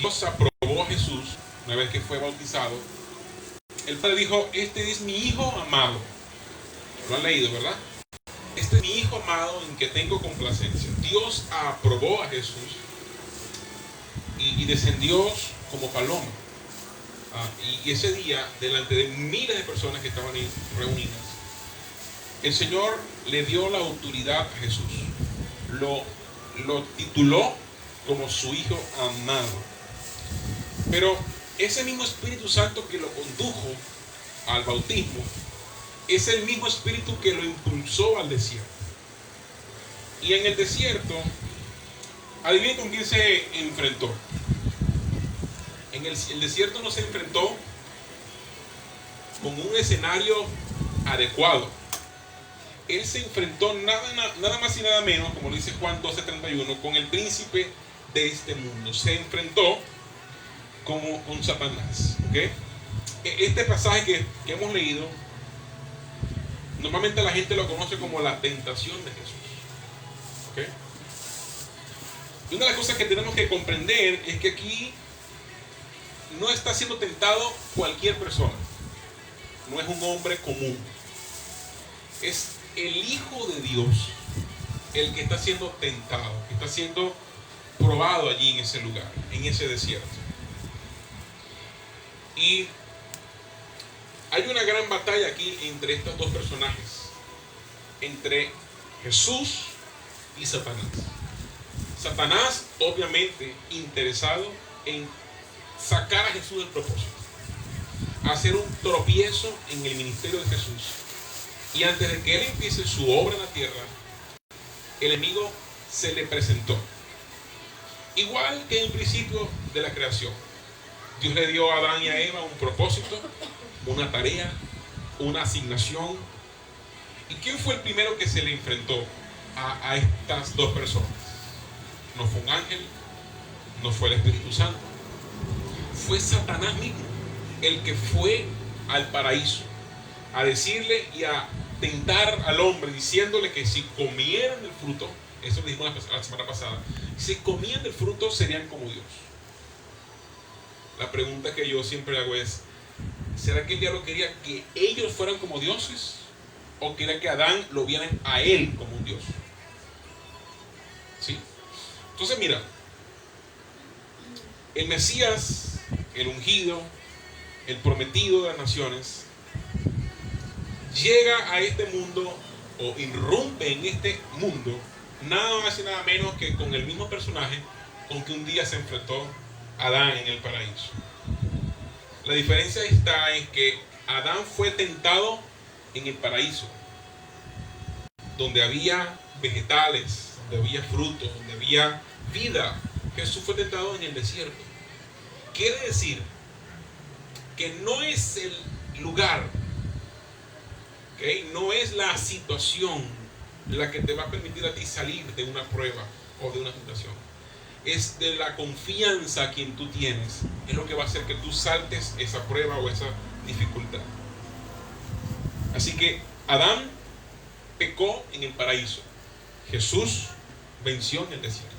Dios aprobó a Jesús una vez que fue bautizado. El Padre dijo: este es mi Hijo amado. Lo han leído, ¿verdad? Este es mi Hijo amado en que tengo complacencia. Dios aprobó a Jesús y descendió como paloma. Y ese día, delante de miles de personas que estaban ahí reunidas, el Señor le dio la autoridad a Jesús. Lo tituló como su Hijo amado. Pero ese mismo Espíritu Santo que lo condujo al bautismo es el mismo Espíritu que lo impulsó al desierto. Y en el desierto, adivinen con quién se enfrentó. En el desierto no se enfrentó con un escenario adecuado. Él se enfrentó nada más y nada menos, como lo dice Juan 12:31, con el príncipe de este mundo. Se enfrentó con Satanás. ¿Okay? Este pasaje que hemos leído, normalmente la gente lo conoce como la tentación de Jesús. ¿Okay? Y una de las cosas que tenemos que comprender es que aquí no está siendo tentado cualquier persona. No es un hombre común. Es el Hijo de Dios el que está siendo tentado, que está siendo probado allí en ese lugar, en ese desierto. Y hay una gran batalla aquí entre estos dos personajes, entre Jesús y Satanás. Satanás, obviamente, interesado en sacar a Jesús del propósito, hacer un tropiezo en el ministerio de Jesús. Y antes de que él empiece su obra en la tierra, el enemigo se le presentó. Igual que en el principio de la creación, Dios le dio a Adán y a Eva un propósito, una tarea, una asignación. ¿Y quién fue el primero que se le enfrentó a estas dos personas? No fue un ángel, no fue el Espíritu Santo, fue Satanás mismo el que fue al paraíso a decirle y a tentar al hombre, diciéndole que si comieran del fruto, eso lo dijimos la semana pasada, si comían del fruto serían como Dios. La pregunta que yo siempre hago es: ¿será que el diablo quería que ellos fueran como dioses? ¿O quería que Adán lo vieran a él como un dios? ¿Sí? Entonces mira, el Mesías, el ungido, el prometido de las naciones, llega a este mundo o irrumpe en este mundo nada más y nada menos que con el mismo personaje con que un día se enfrentó Adán en el paraíso. La diferencia está en que Adán fue tentado en el paraíso, donde había vegetales, donde había frutos, donde había vida. Jesús fue tentado en el desierto. Quiere decir que no es el lugar, ¿okay? No es la situación la que te va a permitir a ti salir de una prueba o de una tentación. Es de la confianza a quien tú tienes, es lo que va a hacer que tú saltes esa prueba o esa dificultad. Así que Adán pecó en el paraíso, Jesús venció en el desierto.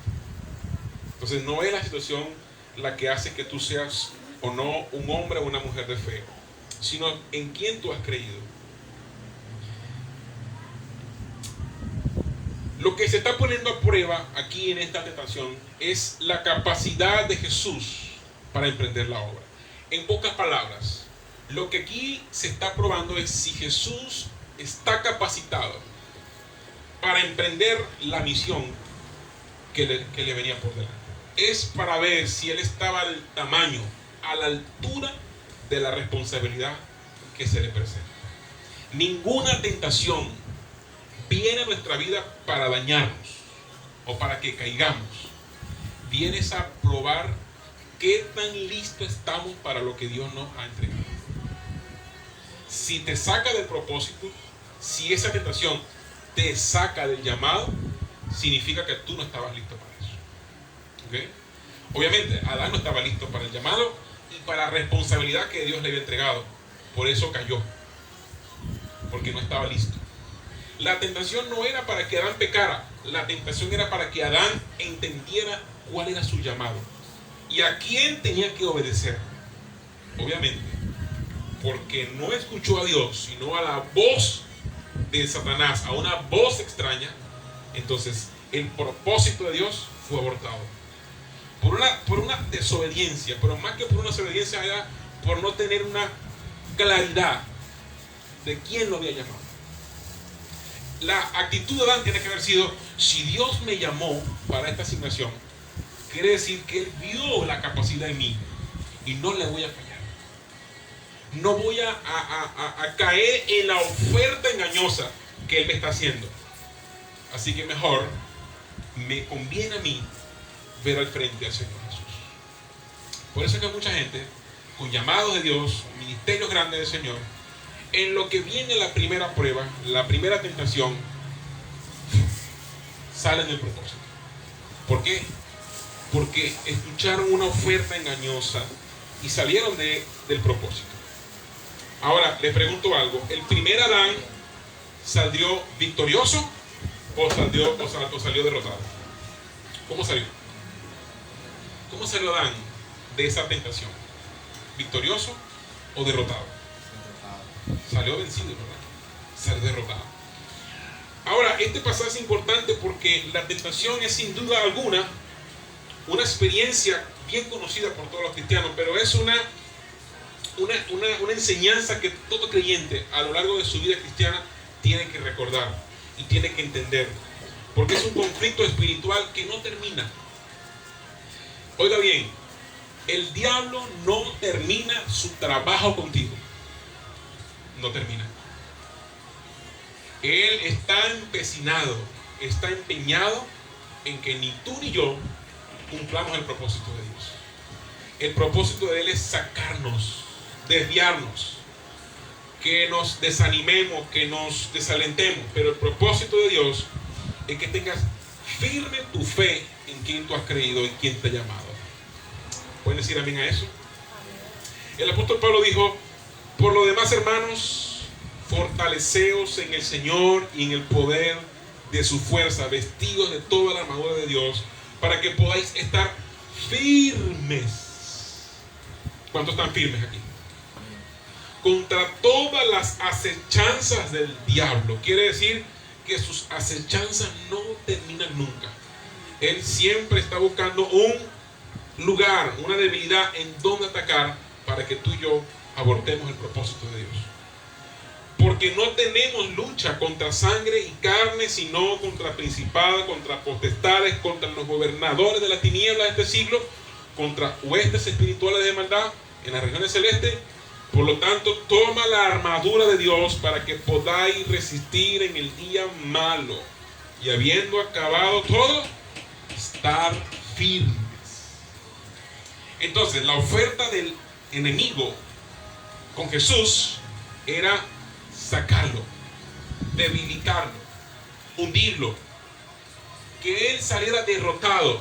Entonces no es la situación la que hace que tú seas o no un hombre o una mujer de fe, sino en quién tú has creído. Lo que se está poniendo a prueba aquí en esta tentación es la capacidad de Jesús para emprender la obra. En pocas palabras, lo que aquí se está probando es si Jesús está capacitado para emprender la misión que le venía por delante. Es para ver si él estaba al tamaño, a la altura de la responsabilidad que se le presenta. Ninguna tentación viene a nuestra vida para dañarnos o para que caigamos. Vienes a probar qué tan listos estamos para lo que Dios nos ha entregado. Si te saca del propósito, si esa tentación te saca del llamado, significa que tú no estabas listo para eso. ¿Okay? Obviamente, Adán no estaba listo para el llamado y para la responsabilidad que Dios le había entregado. Por eso cayó, porque no estaba listo. La tentación no era para que Adán pecara, la tentación era para que Adán entendiera cuál era su llamado. ¿Y a quién tenía que obedecer? Obviamente, porque no escuchó a Dios, sino a la voz de Satanás, a una voz extraña. Entonces el propósito de Dios fue abortado por una desobediencia, pero más que por una desobediencia era por no tener una claridad de quién lo había llamado. La actitud de Adán tiene que haber sido: si Dios me llamó para esta asignación, quiere decir que Él vio la capacidad en mí y no le voy a fallar. No voy a caer en la oferta engañosa que Él me está haciendo. Así que mejor me conviene a mí ver al frente al Señor Jesús. Por eso es que mucha gente con llamados de Dios, ministerios grandes del Señor, en lo que viene la primera prueba, la primera tentación, salen del propósito. ¿Por qué? Porque escucharon una oferta engañosa y salieron del propósito. Ahora, les pregunto algo: ¿el primer Adán salió victorioso o salió derrotado? ¿Cómo salió? ¿Cómo salió Adán de esa tentación? ¿Victorioso o derrotado? Salió vencido, ¿verdad? Salió derrotado. Ahora, este pasaje es importante porque la tentación es sin duda alguna una experiencia bien conocida por todos los cristianos, pero es una enseñanza que todo creyente a lo largo de su vida cristiana tiene que recordar y tiene que entender, porque es un conflicto espiritual que no termina. Oiga bien, el diablo no termina su trabajo contigo. No termina. Él está empecinado, está empeñado en que ni tú ni yo cumplamos el propósito de Dios. El propósito de Él es sacarnos, desviarnos, que nos desanimemos, que nos desalentemos. Pero el propósito de Dios es que tengas firme tu fe en quien tú has creído y quien te ha llamado. ¿Pueden decir amén a eso? El apóstol Pablo dijo: por lo demás, hermanos, fortaleceos en el Señor y en el poder de su fuerza, vestidos de toda la armadura de Dios, para que podáis estar firmes. ¿Cuántos están firmes aquí? Contra todas las acechanzas del diablo. Quiere decir que sus acechanzas no terminan nunca. Él siempre está buscando un lugar, una debilidad en donde atacar para que tú y yo abortemos el propósito de Dios. Porque no tenemos lucha contra sangre y carne, sino contra principados, contra potestades, contra los gobernadores de las tinieblas de este siglo, contra huestes espirituales de maldad en las regiones celestes. Por lo tanto, toma la armadura de Dios para que podáis resistir en el día malo, y habiendo acabado todo, estar firmes. Entonces, la oferta del enemigo con Jesús era sacarlo, debilitarlo, hundirlo, que él saliera derrotado,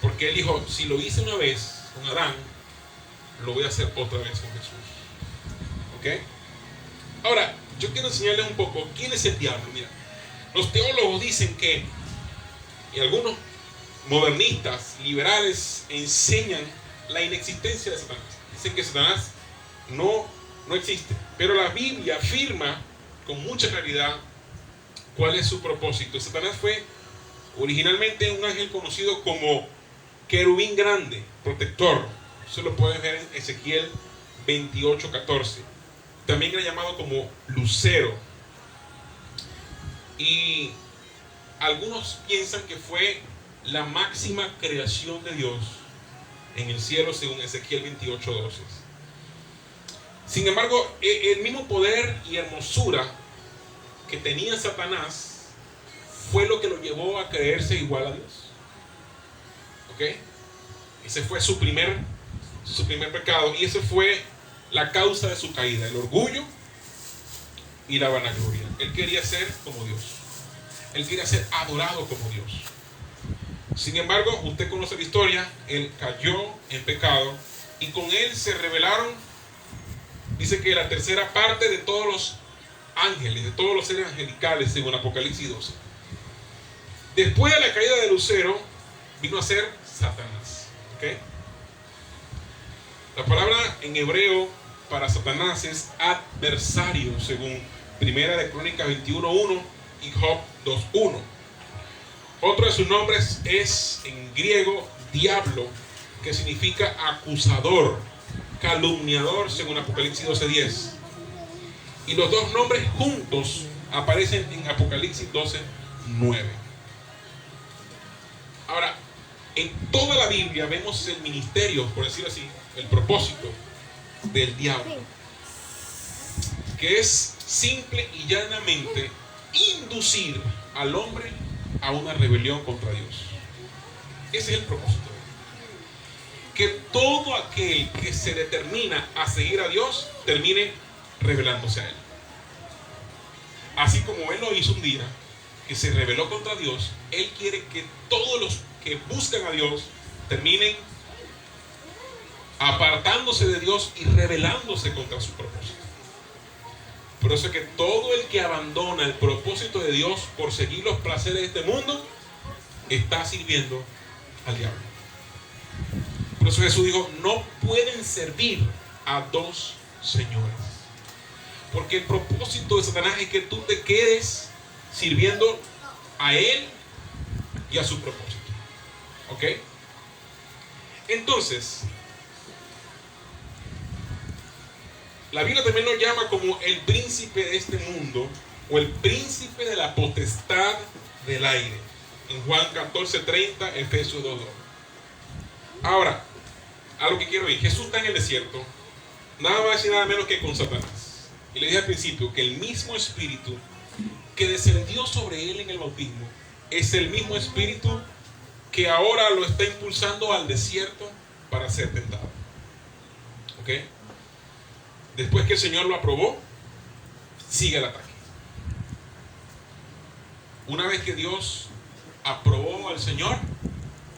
porque él dijo: si lo hice una vez con Adán, lo voy a hacer otra vez con Jesús. ¿Ok? Ahora, yo quiero enseñarles un poco quién es el diablo. Mira, los teólogos dicen que, y algunos modernistas, liberales, enseñan la inexistencia de Satanás. Dicen que Satanás no existe. Pero la Biblia afirma con mucha claridad cuál es su propósito. Satanás fue originalmente un ángel conocido como querubín grande, protector. Eso lo pueden ver en Ezequiel 28:14. También era llamado como lucero. Y algunos piensan que fue la máxima creación de Dios en el cielo, según Ezequiel 28:12. Sin embargo, el mismo poder y hermosura que tenía Satanás fue lo que lo llevó a creerse igual a Dios. ¿Ok? Ese fue su primer pecado, y ese fue la causa de su caída: el orgullo y la vanagloria. Él quería ser como Dios. Él quería ser adorado como Dios. Sin embargo, usted conoce la historia. Él cayó en pecado y con él se rebelaron, dice que la tercera parte de todos los ángeles, de todos los seres angelicales, según Apocalipsis 12. Después de la caída de Lucero, vino a ser Satanás. ¿Ok? La palabra en hebreo para Satanás es adversario, según Primera de Crónicas 21:1 y Job 2:1. Otro de sus nombres es en griego diablo, que significa acusador, calumniador, según Apocalipsis 12:10. Y los dos nombres juntos aparecen en Apocalipsis 12:9. Ahora, en toda la Biblia vemos el ministerio, por decirlo así, el propósito del diablo, que es simple y llanamente inducir al hombre a una rebelión contra Dios. Ese es el propósito. Que todo aquel que se determina a seguir a Dios termine rebelándose a Él. Así como Él lo hizo un día, que se rebeló contra Dios, Él quiere que todos los que buscan a Dios terminen apartándose de Dios y rebelándose contra su propósito. Por eso es que todo el que abandona el propósito de Dios por seguir los placeres de este mundo está sirviendo al diablo. Por eso Jesús dijo: no pueden servir a dos señores. Porque el propósito de Satanás es que tú te quedes sirviendo a él y a su propósito. ¿Ok? Entonces, la Biblia también lo llama como el príncipe de este mundo, o el príncipe de la potestad del aire, en Juan 14:30, Efesios 2:2. Ahora, a lo que quiero ir: Jesús está en el desierto, nada más y nada menos que con Satanás. Y le dije al principio que el mismo espíritu que descendió sobre él en el bautismo es el mismo espíritu que ahora lo está impulsando al desierto para ser tentado. ¿Ok? Después que el Señor lo aprobó, sigue el ataque. Una vez que Dios aprobó al Señor,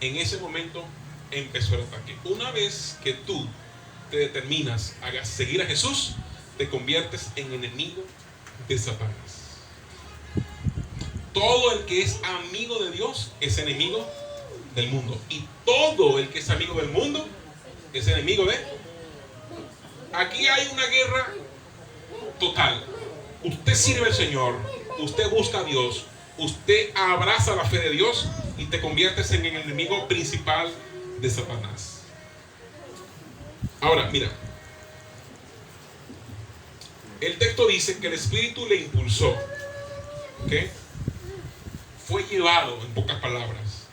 en ese momento empezó el ataque. Una vez que tú te determinas a seguir a Jesús, te conviertes en enemigo de Satanás. Todo el que es amigo de Dios es enemigo del mundo. Y todo el que es amigo del mundo es enemigo de... Aquí hay una guerra total. Usted sirve al Señor, usted busca a Dios, usted abraza la fe de Dios y te conviertes en el enemigo principal de Satanás. Ahora, mira. El texto dice que el Espíritu le impulsó. ¿Ok? Fue llevado, en pocas palabras.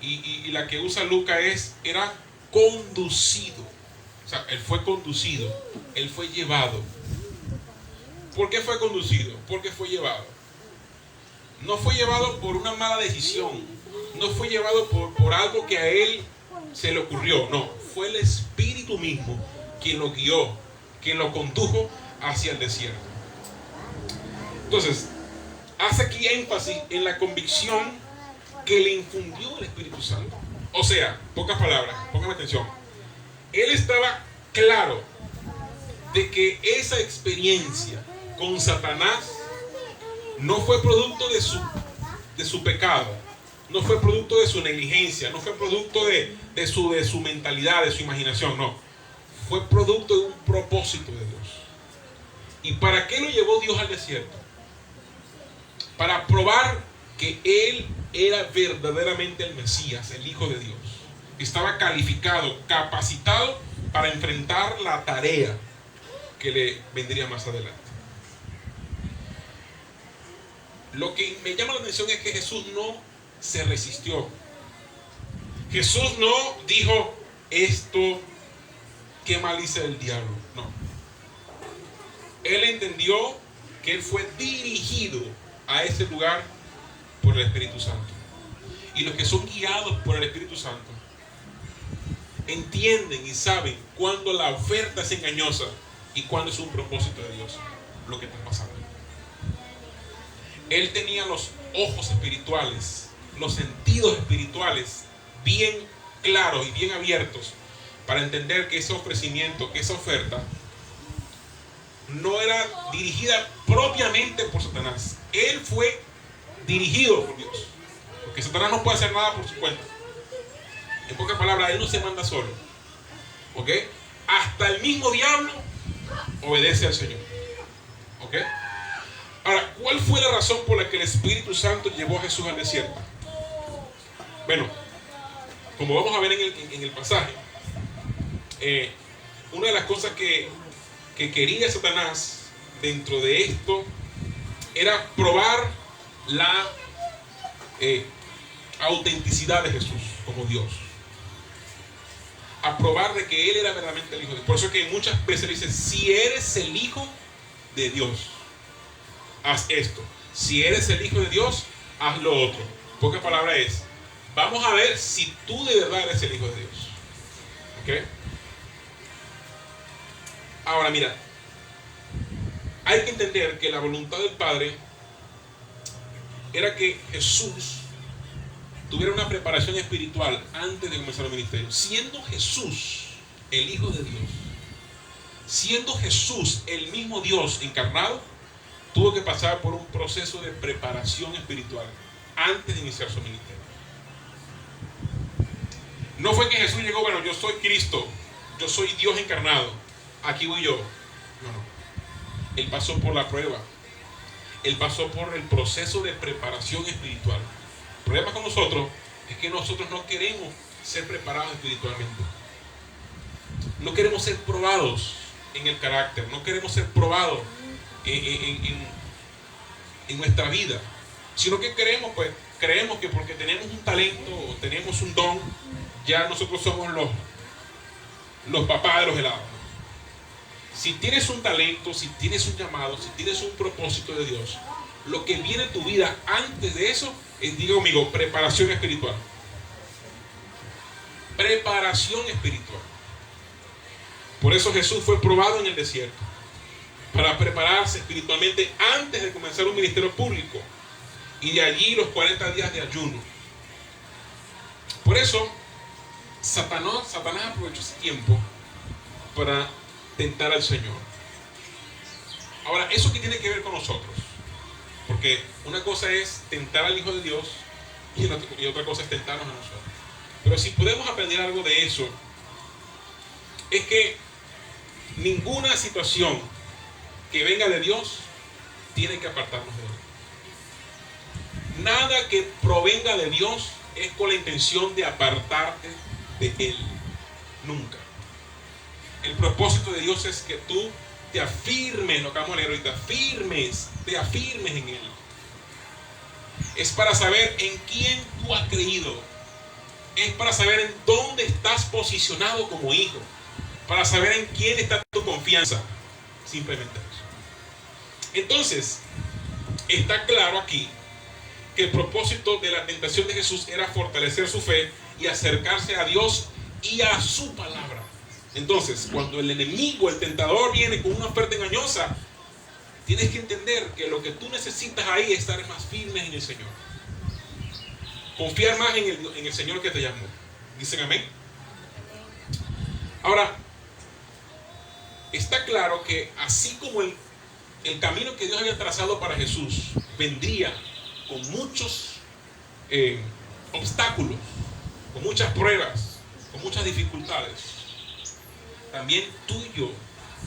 Y la que usa Lucas era conducido. O sea, él fue conducido, él fue llevado. ¿Por qué fue conducido? ¿Por qué fue llevado? No fue llevado por una mala decisión, no fue llevado por algo que a él se le ocurrió. No, fue el Espíritu mismo quien lo guió, quien lo condujo hacia el desierto. Entonces, hace aquí énfasis en la convicción que le infundió el Espíritu Santo. O sea, pocas palabras, póngame atención. Él estaba claro de que esa experiencia con Satanás no fue producto de su pecado, no fue producto de su negligencia, no fue producto de su mentalidad, de su imaginación, no. Fue producto de un propósito de Dios. ¿Y para qué lo llevó Dios al desierto? Para probar que Él era verdaderamente el Mesías, el Hijo de Dios. Estaba calificado, capacitado para enfrentar la tarea que le vendría más adelante. Lo que me llama la atención es que Jesús no se resistió. Jesús no dijo: esto, qué mal hice el diablo. No. Él entendió que él fue dirigido a ese lugar por el Espíritu Santo. Y los que son guiados por el Espíritu Santo entienden y saben cuándo la oferta es engañosa y cuándo es un propósito de Dios lo que está pasando. Él tenía los ojos espirituales, los sentidos espirituales bien claros y bien abiertos para entender que ese ofrecimiento, que esa oferta no era dirigida propiamente por Satanás. Él fue dirigido por Dios, porque Satanás no puede hacer nada por su cuenta. En pocas palabras, Él no se manda solo. ¿Ok? Hasta el mismo diablo obedece al Señor. ¿Ok? Ahora, ¿cuál fue la razón por la que el Espíritu Santo llevó a Jesús al desierto? Bueno, como vamos a ver en el pasaje, una de las cosas que quería Satanás dentro de esto era probar la autenticidad de Jesús como Dios, a probar de que Él era verdaderamente el Hijo de Dios. Por eso es que muchas veces le dicen: si eres el Hijo de Dios, haz esto. Si eres el Hijo de Dios, haz lo otro. Pocas palabras es: vamos a ver si tú de verdad eres el Hijo de Dios. ¿Ok? Ahora mira, hay que entender que la voluntad del Padre era que Jesús tuviera una preparación espiritual antes de comenzar el ministerio. Siendo Jesús el Hijo de Dios, siendo Jesús el mismo Dios encarnado, tuvo que pasar por un proceso de preparación espiritual antes de iniciar su ministerio. No fue que Jesús llegó: bueno, yo soy Cristo, yo soy Dios encarnado, aquí voy yo. No. Él pasó por la prueba. Él pasó por el proceso de preparación espiritual. El problema con nosotros es que nosotros no queremos ser preparados espiritualmente. No queremos ser probados en el carácter. No queremos ser probados en nuestra vida. Sino que creemos que porque tenemos un talento o tenemos un don, ya nosotros somos los papás de los helados. Si tienes un talento, si tienes un llamado, si tienes un propósito de Dios, lo que viene en tu vida antes de eso es, diga conmigo, preparación espiritual. Preparación espiritual. Por eso Jesús fue probado en el desierto, para prepararse espiritualmente antes de comenzar un ministerio público, y de allí los 40 días de ayuno. Por eso Satanás aprovechó ese tiempo para tentar al Señor. Ahora, ¿eso qué tiene que ver con nosotros? Porque una cosa es tentar al Hijo de Dios y otra cosa es tentarnos a nosotros. Pero si podemos aprender algo de eso, es que ninguna situación que venga de Dios tiene que apartarnos de Él. Nada que provenga de Dios es con la intención de apartarte de Él. Nunca. El propósito de Dios es que tú te afirmes, lo que vamos a leer ahorita, te afirmes en Él. Es para saber en quién tú has creído. Es para saber en dónde estás posicionado como hijo. Para saber en quién está tu confianza. Simplemente eso. Entonces, está claro aquí que el propósito de la tentación de Jesús era fortalecer su fe y acercarse a Dios y a su palabra. Entonces, cuando el enemigo, el tentador, viene con una oferta engañosa, tienes que entender que lo que tú necesitas ahí es estar más firme en el Señor. Confiar más en el Señor que te llamó. ¿Dicen amén? Ahora, está claro que así como el camino que Dios había trazado para Jesús vendría con muchos obstáculos, con muchas pruebas, con muchas dificultades, también tú y yo,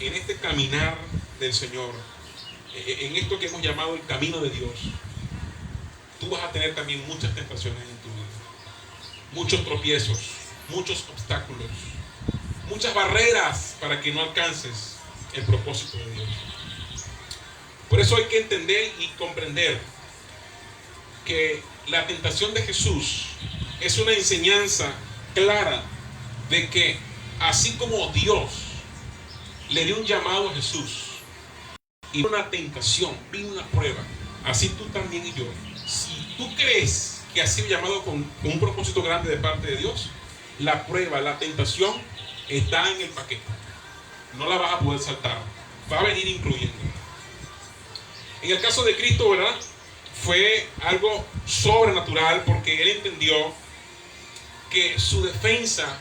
en este caminar del Señor, en esto que hemos llamado el camino de Dios, tú vas a tener también muchas tentaciones en tu vida, muchos tropiezos, muchos obstáculos, muchas barreras para que no alcances el propósito de Dios. Por eso hay que entender y comprender que la tentación de Jesús es una enseñanza clara de que así como Dios le dio un llamado a Jesús y una tentación, vino una prueba, así tú también y yo, si tú crees que has sido llamado con un propósito grande de parte de Dios, la prueba, la tentación está en el paquete, no la vas a poder saltar, va a venir incluyendo. En el caso de Cristo, ¿verdad?, fue algo sobrenatural, porque Él entendió que su defensa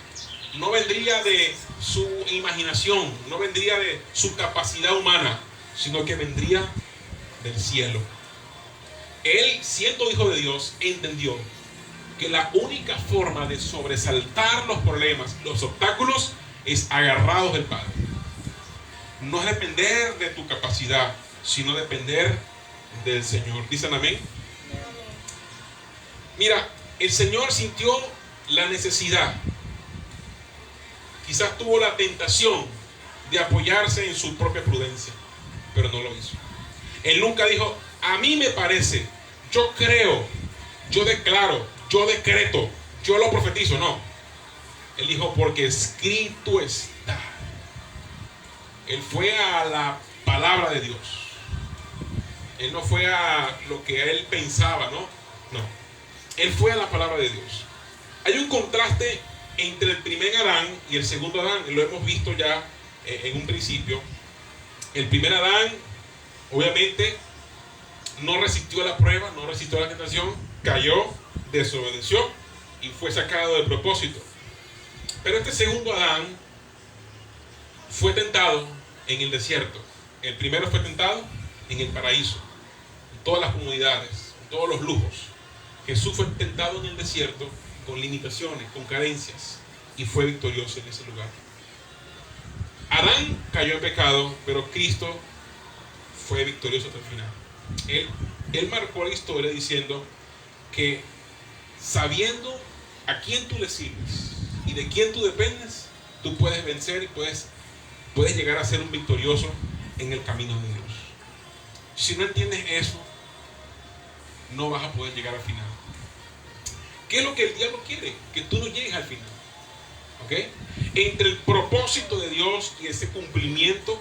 no vendría de su imaginación, no vendría de su capacidad humana, sino que vendría del cielo. Él, siendo hijo de Dios, entendió que la única forma de sobresaltar los problemas, los obstáculos, es agarrados del Padre. No es depender de tu capacidad, sino depender del Señor. ¿Dicen amén? Mira, el Señor sintió la necesidad, quizás tuvo la tentación de apoyarse en su propia prudencia, pero no lo hizo. Él nunca dijo, a mí me parece, yo creo, yo declaro, yo decreto, yo lo profetizo. No. Él dijo, porque escrito está. Él fue a la palabra de Dios. Él no fue a lo que él pensaba, ¿no? No. Él fue a la palabra de Dios. Hay un contraste entre el primer Adán y el segundo Adán. Lo hemos visto ya en un principio. El primer Adán, obviamente, no resistió la prueba, no resistió la tentación, cayó, desobedeció y fue sacado del propósito. Pero este segundo Adán fue tentado en el desierto. El primero fue tentado en el paraíso, en todas las comunidades, en todos los lujos. Jesús fue tentado en el desierto con limitaciones, con carencias, y fue victorioso en ese lugar. Adán cayó en pecado, pero Cristo fue victorioso hasta el final. Él marcó la historia diciendo que sabiendo a quién tú le sirves y de quién tú dependes, tú puedes vencer y puedes llegar a ser un victorioso en el camino de Dios. Si no entiendes eso, no vas a poder llegar al final. ¿Qué es lo que el diablo quiere? Que tú no llegues al final. ¿Ok? Entre el propósito de Dios y ese cumplimiento,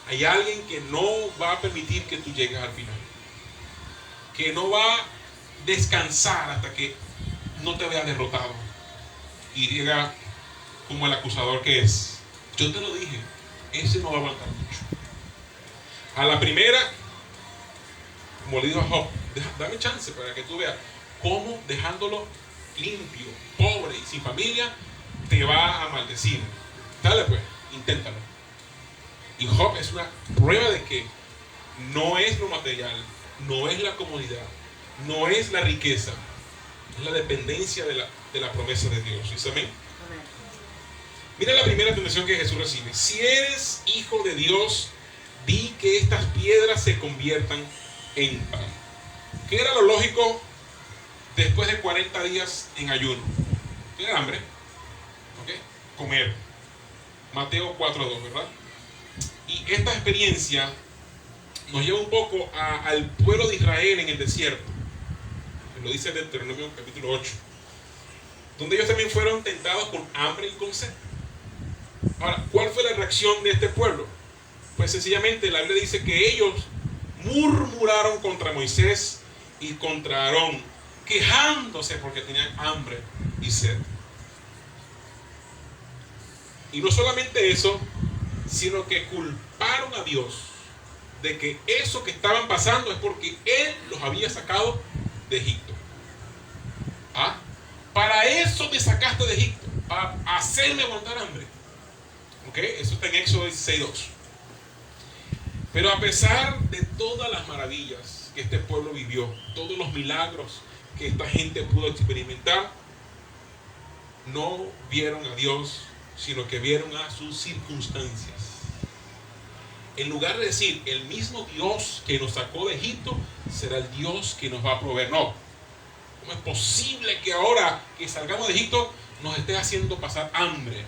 hay alguien que no va a permitir que tú llegues al final. Que no va a descansar hasta que no te veas derrotado. Y diga como el acusador que es, yo te lo dije, ese no va a aguantar mucho. A la primera, como le dijo a Job, dame chance para que tú veas cómo dejándolo limpio, pobre y sin familia, te va a maldecir. Dale pues, inténtalo. Y Job es una prueba de que no es lo material, no es la comodidad, no es la riqueza, es la dependencia de la promesa de Dios. ¿Sí? Amén. Mira la primera tentación que Jesús recibe. Si eres hijo de Dios, di que estas piedras se conviertan en pan. ¿Qué era lo lógico después de 40 días en ayuno? Tener hambre. ¿Ok? Comer. Mateo 4:2, ¿verdad? Y esta experiencia nos lleva un poco al pueblo de Israel en el desierto. Lo dice Deuteronomio capítulo 8. Donde ellos también fueron tentados con hambre y con sed. Ahora, ¿cuál fue la reacción de este pueblo? Pues sencillamente la Biblia dice que ellos murmuraron contra Moisés y contra Aarón, quejándose porque tenían hambre y sed. Y no solamente eso, sino que culparon a Dios de que eso que estaban pasando es porque Él los había sacado de Egipto. ¿Ah? Para eso me sacaste de Egipto, para hacerme aguantar hambre. ¿Ok? Eso está en Éxodo 16:2. Pero a pesar de todas las maravillas que este pueblo vivió, todos los milagros que esta gente pudo experimentar, no vieron a Dios, sino que vieron a sus circunstancias. En lugar de decir, el mismo Dios que nos sacó de Egipto será el Dios que nos va a proveer. No. ¿Cómo es posible que ahora que salgamos de Egipto nos esté haciendo pasar hambre?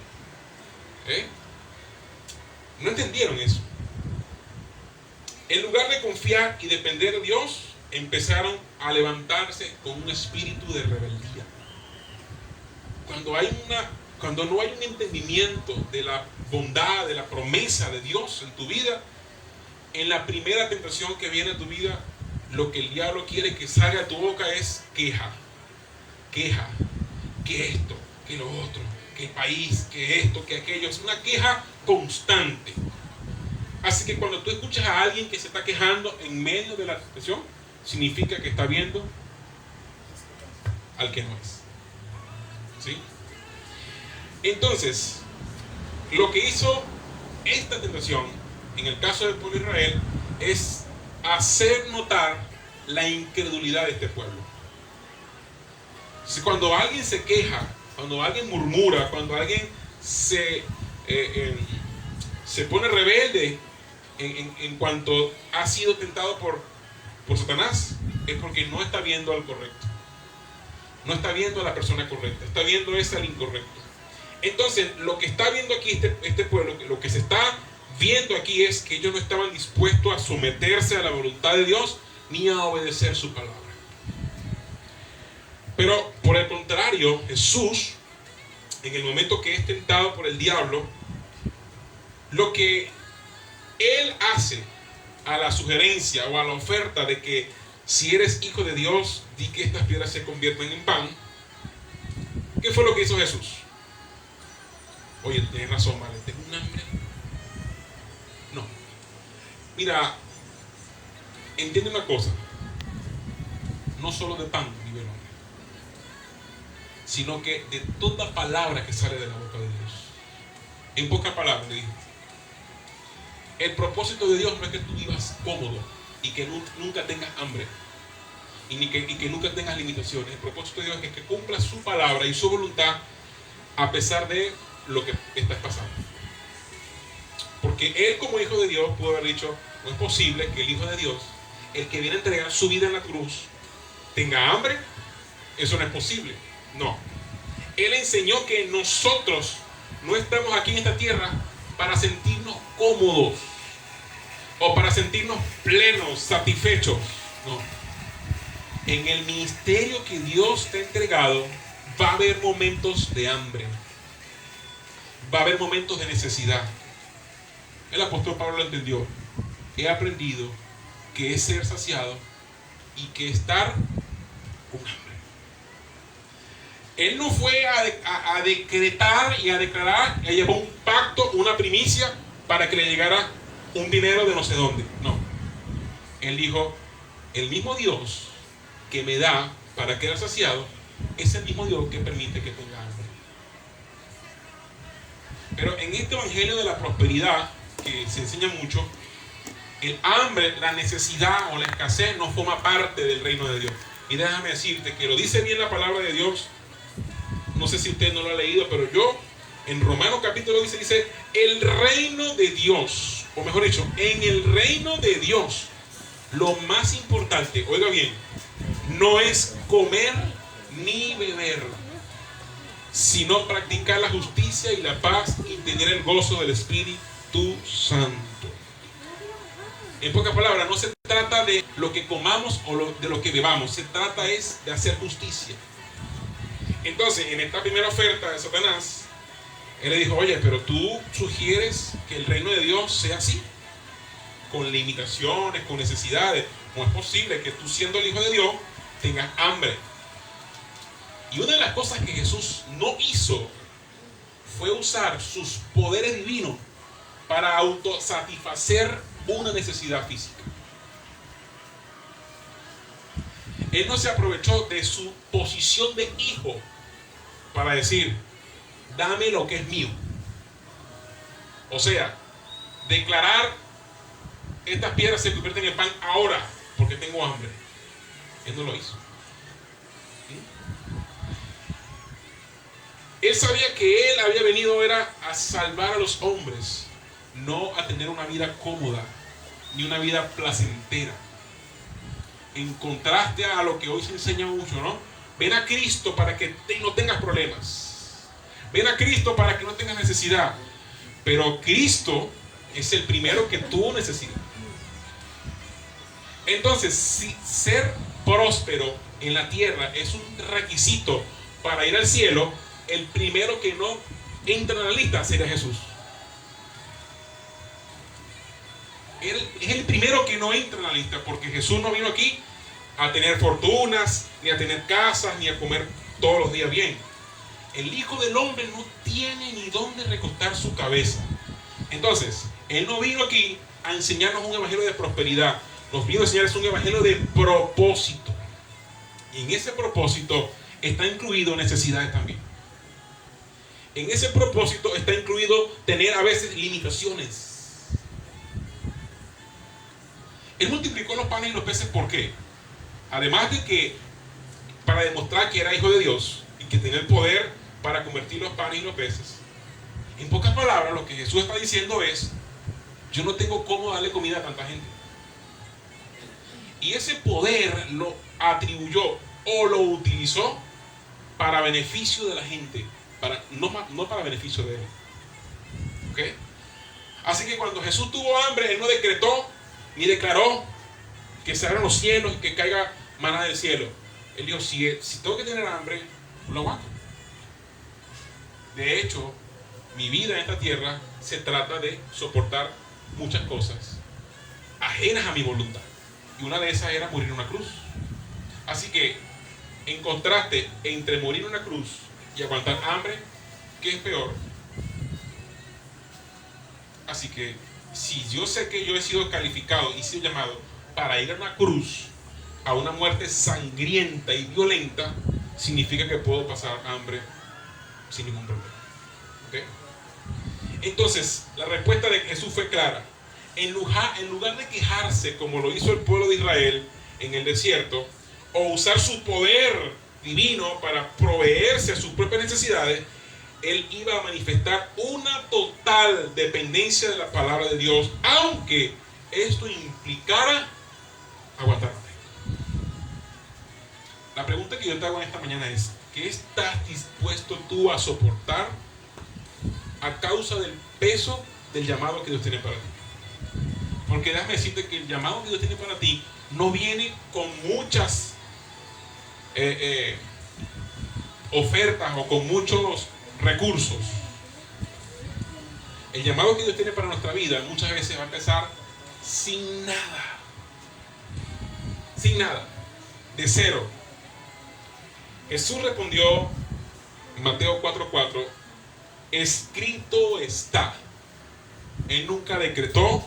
¿Eh? No entendieron eso. En lugar de confiar y depender de Dios, empezaron a levantarse con un espíritu de rebeldía. Cuando no hay un entendimiento de la bondad, de la promesa de Dios en tu vida, en la primera tentación que viene a tu vida, lo que el diablo quiere que salga de tu boca es queja, que esto, que lo otro, que el país, que esto, que aquello. Es una queja constante. Así que cuando tú escuchas a alguien que se está quejando en medio de la tentación, significa que está viendo al que no es. ¿Sí? Entonces, lo que hizo esta tentación, en el caso del pueblo de Israel, es hacer notar la incredulidad de este pueblo. Entonces, cuando alguien se queja, cuando alguien murmura, cuando alguien se pone rebelde en cuanto ha sido tentado por Satanás, es porque no está viendo al correcto. No está viendo a la persona correcta, está viendo al incorrecto. Entonces, lo que está viendo aquí este pueblo, lo que se está viendo aquí es que ellos no estaban dispuestos a someterse a la voluntad de Dios ni a obedecer su palabra. Pero por el contrario, Jesús, en el momento que es tentado por el diablo, lo que él hace a la sugerencia o a la oferta de que si eres hijo de Dios, di que estas piedras se conviertan en pan. ¿Qué fue lo que hizo Jesús? Oye, tienes razón, vale, tengo un hambre. No. Mira, entiende una cosa. No solo de pan vive el hombre, sino que de toda palabra que sale de la boca de Dios. En pocas palabras le dijo: el propósito de Dios no es que tú vivas cómodo y que nunca tengas hambre y que nunca tengas limitaciones. El propósito de Dios es que cumpla su palabra y su voluntad a pesar de lo que estás pasando. Porque él, como hijo de Dios, pudo haber dicho: no es posible que el hijo de Dios, el que viene a entregar su vida en la cruz, tenga hambre. Eso no es posible. No. Él enseñó que nosotros no estamos aquí en esta tierra para sentirnos cómodos o para sentirnos plenos, satisfechos. No. En el ministerio que Dios te ha entregado va a haber momentos de hambre, va a haber momentos de necesidad. El apóstol Pablo lo entendió. He aprendido que es ser saciado y que estar con hambre. Él no fue a decretar y a declarar, y llevó un pacto, una primicia para que le llegara un dinero de no sé dónde. No. Él dijo: el mismo Dios que me da para quedar saciado es el mismo Dios que permite que tenga hambre. Pero en este evangelio de la prosperidad, que se enseña mucho, el hambre, la necesidad o la escasez no forma parte del reino de Dios. Y déjame decirte que lo dice bien la palabra de Dios. No sé si usted no lo ha leído, pero yo en Romanos capítulo 10 dice: el reino de Dios, o mejor dicho, en el reino de Dios, lo más importante, oiga bien, no es comer ni beber, sino practicar la justicia y la paz y tener el gozo del Espíritu Santo. En pocas palabras, no se trata de lo que comamos o de lo que bebamos, se trata es de hacer justicia. Entonces, en esta primera oferta de Satanás, él le dijo: oye, pero tú sugieres que el reino de Dios sea así, con limitaciones, con necesidades. No es posible que tú, siendo el hijo de Dios, tengas hambre. Y una de las cosas que Jesús no hizo fue usar sus poderes divinos para autosatisfacer una necesidad física. Él no se aprovechó de su posición de hijo para decir: dame lo que es mío. O sea, declarar: estas piedras se convierten en pan ahora porque tengo hambre. Él no lo hizo. Él sabía que él había venido era a salvar a los hombres, no a tener una vida cómoda ni una vida placentera. En contraste a lo que hoy se enseña mucho, ¿no? Ven a Cristo para que no tengas problemas. Ven a Cristo para que no tengas necesidad. Pero Cristo es el primero que tuvo necesidad. Entonces, si ser próspero en la tierra es un requisito para ir al cielo, el primero que no entra en la lista sería Jesús. Él es el primero que no entra en la lista, porque Jesús no vino aquí a tener fortunas, ni a tener casas, ni a comer todos los días bien. El Hijo del Hombre no tiene ni dónde recostar su cabeza. Entonces, Él no vino aquí a enseñarnos un evangelio de prosperidad. Nos vino a enseñarnos un evangelio de propósito. Y en ese propósito está incluido necesidades también. En ese propósito está incluido tener a veces limitaciones. Él multiplicó los panes y los peces, ¿por qué? Además de que para demostrar que era hijo de Dios y que tenía el poder para convertir los panes y los peces. En pocas palabras, lo que Jesús está diciendo es: yo no tengo cómo darle comida a tanta gente. Y ese poder lo atribuyó o lo utilizó para beneficio de la gente, no para beneficio de él. ¿Ok? Así que cuando Jesús tuvo hambre, él no decretó ni declaró que se abran los cielos y que caiga maná del cielo. Él dijo: si tengo que tener hambre, lo aguanto. De hecho, mi vida en esta tierra se trata de soportar muchas cosas ajenas a mi voluntad. Y una de esas era morir en una cruz. Así que, en contraste entre morir en una cruz y aguantar hambre, ¿qué es peor? Así que, si yo sé que yo he sido calificado y sido llamado para ir a una cruz, a una muerte sangrienta y violenta, significa que puedo pasar hambre sin ningún problema. ¿Okay? Entonces, la respuesta de Jesús fue clara. En lugar de quejarse como lo hizo el pueblo de Israel en el desierto, o usar su poder divino para proveerse a sus propias necesidades, él iba a manifestar una total dependencia de la palabra de Dios, aunque esto implicara aguantar hambre. La pregunta que yo te hago en esta mañana es: ¿qué estás dispuesto tú a soportar a causa del peso del llamado que Dios tiene para ti? Porque déjame decirte que el llamado que Dios tiene para ti no viene con muchas ofertas o con muchos recursos. El llamado que Dios tiene para nuestra vida muchas veces va a empezar sin nada. Sin nada. De cero. Jesús respondió en Mateo 4:4: escrito está. Él nunca decretó,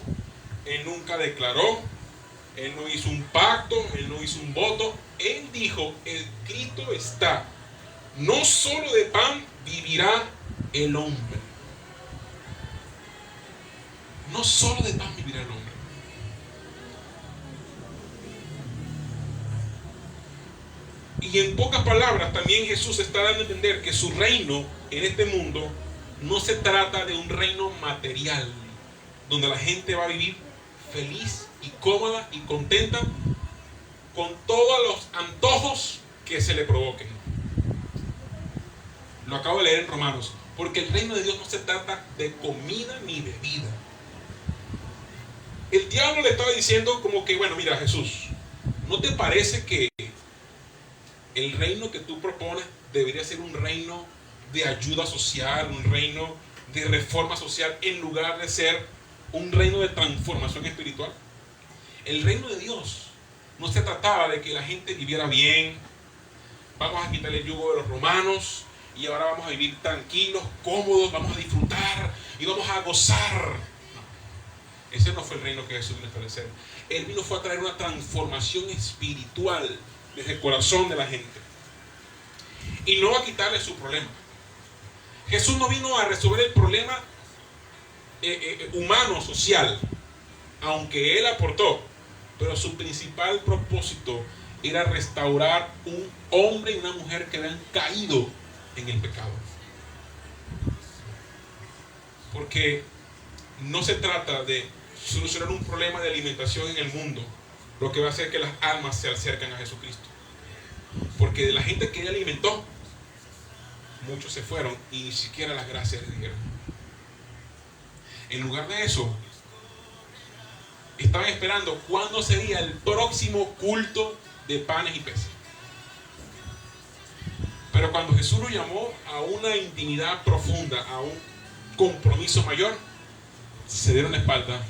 él nunca declaró, él no hizo un pacto, él no hizo un voto. Él dijo: escrito está. No solo de pan vivirá el hombre. No solo de pan vivirá el hombre. Y en pocas palabras, también Jesús está dando a entender que su reino en este mundo no se trata de un reino material, donde la gente va a vivir feliz y cómoda y contenta con todos los antojos que se le provoquen. Lo acabo de leer en Romanos. Porque el reino de Dios no se trata de comida ni bebida. El diablo le estaba diciendo como que: bueno, mira, Jesús, ¿no te parece que el reino que tú propones debería ser un reino de ayuda social, un reino de reforma social, en lugar de ser un reino de transformación espiritual? El reino de Dios no se trataba de que la gente viviera bien, vamos a quitarle el yugo de los romanos y ahora vamos a vivir tranquilos, cómodos, vamos a disfrutar y vamos a gozar. No, ese no fue el reino que Jesús vino a establecer. Él vino fue a traer una transformación espiritual desde el corazón de la gente y no a quitarle su problema. Jesús no vino a resolver el problema humano, social, aunque él aportó, pero su principal propósito era restaurar un hombre y una mujer que habían caído en el pecado. Porque no se trata de solucionar un problema de alimentación en el mundo, lo que va a hacer que las almas se acerquen a Jesucristo. Porque de la gente que él alimentó, muchos se fueron y ni siquiera las gracias le dieron. En lugar de eso, estaban esperando cuándo sería el próximo culto de panes y peces. Pero cuando Jesús lo llamó a una intimidad profunda, a un compromiso mayor, se dieron la espalda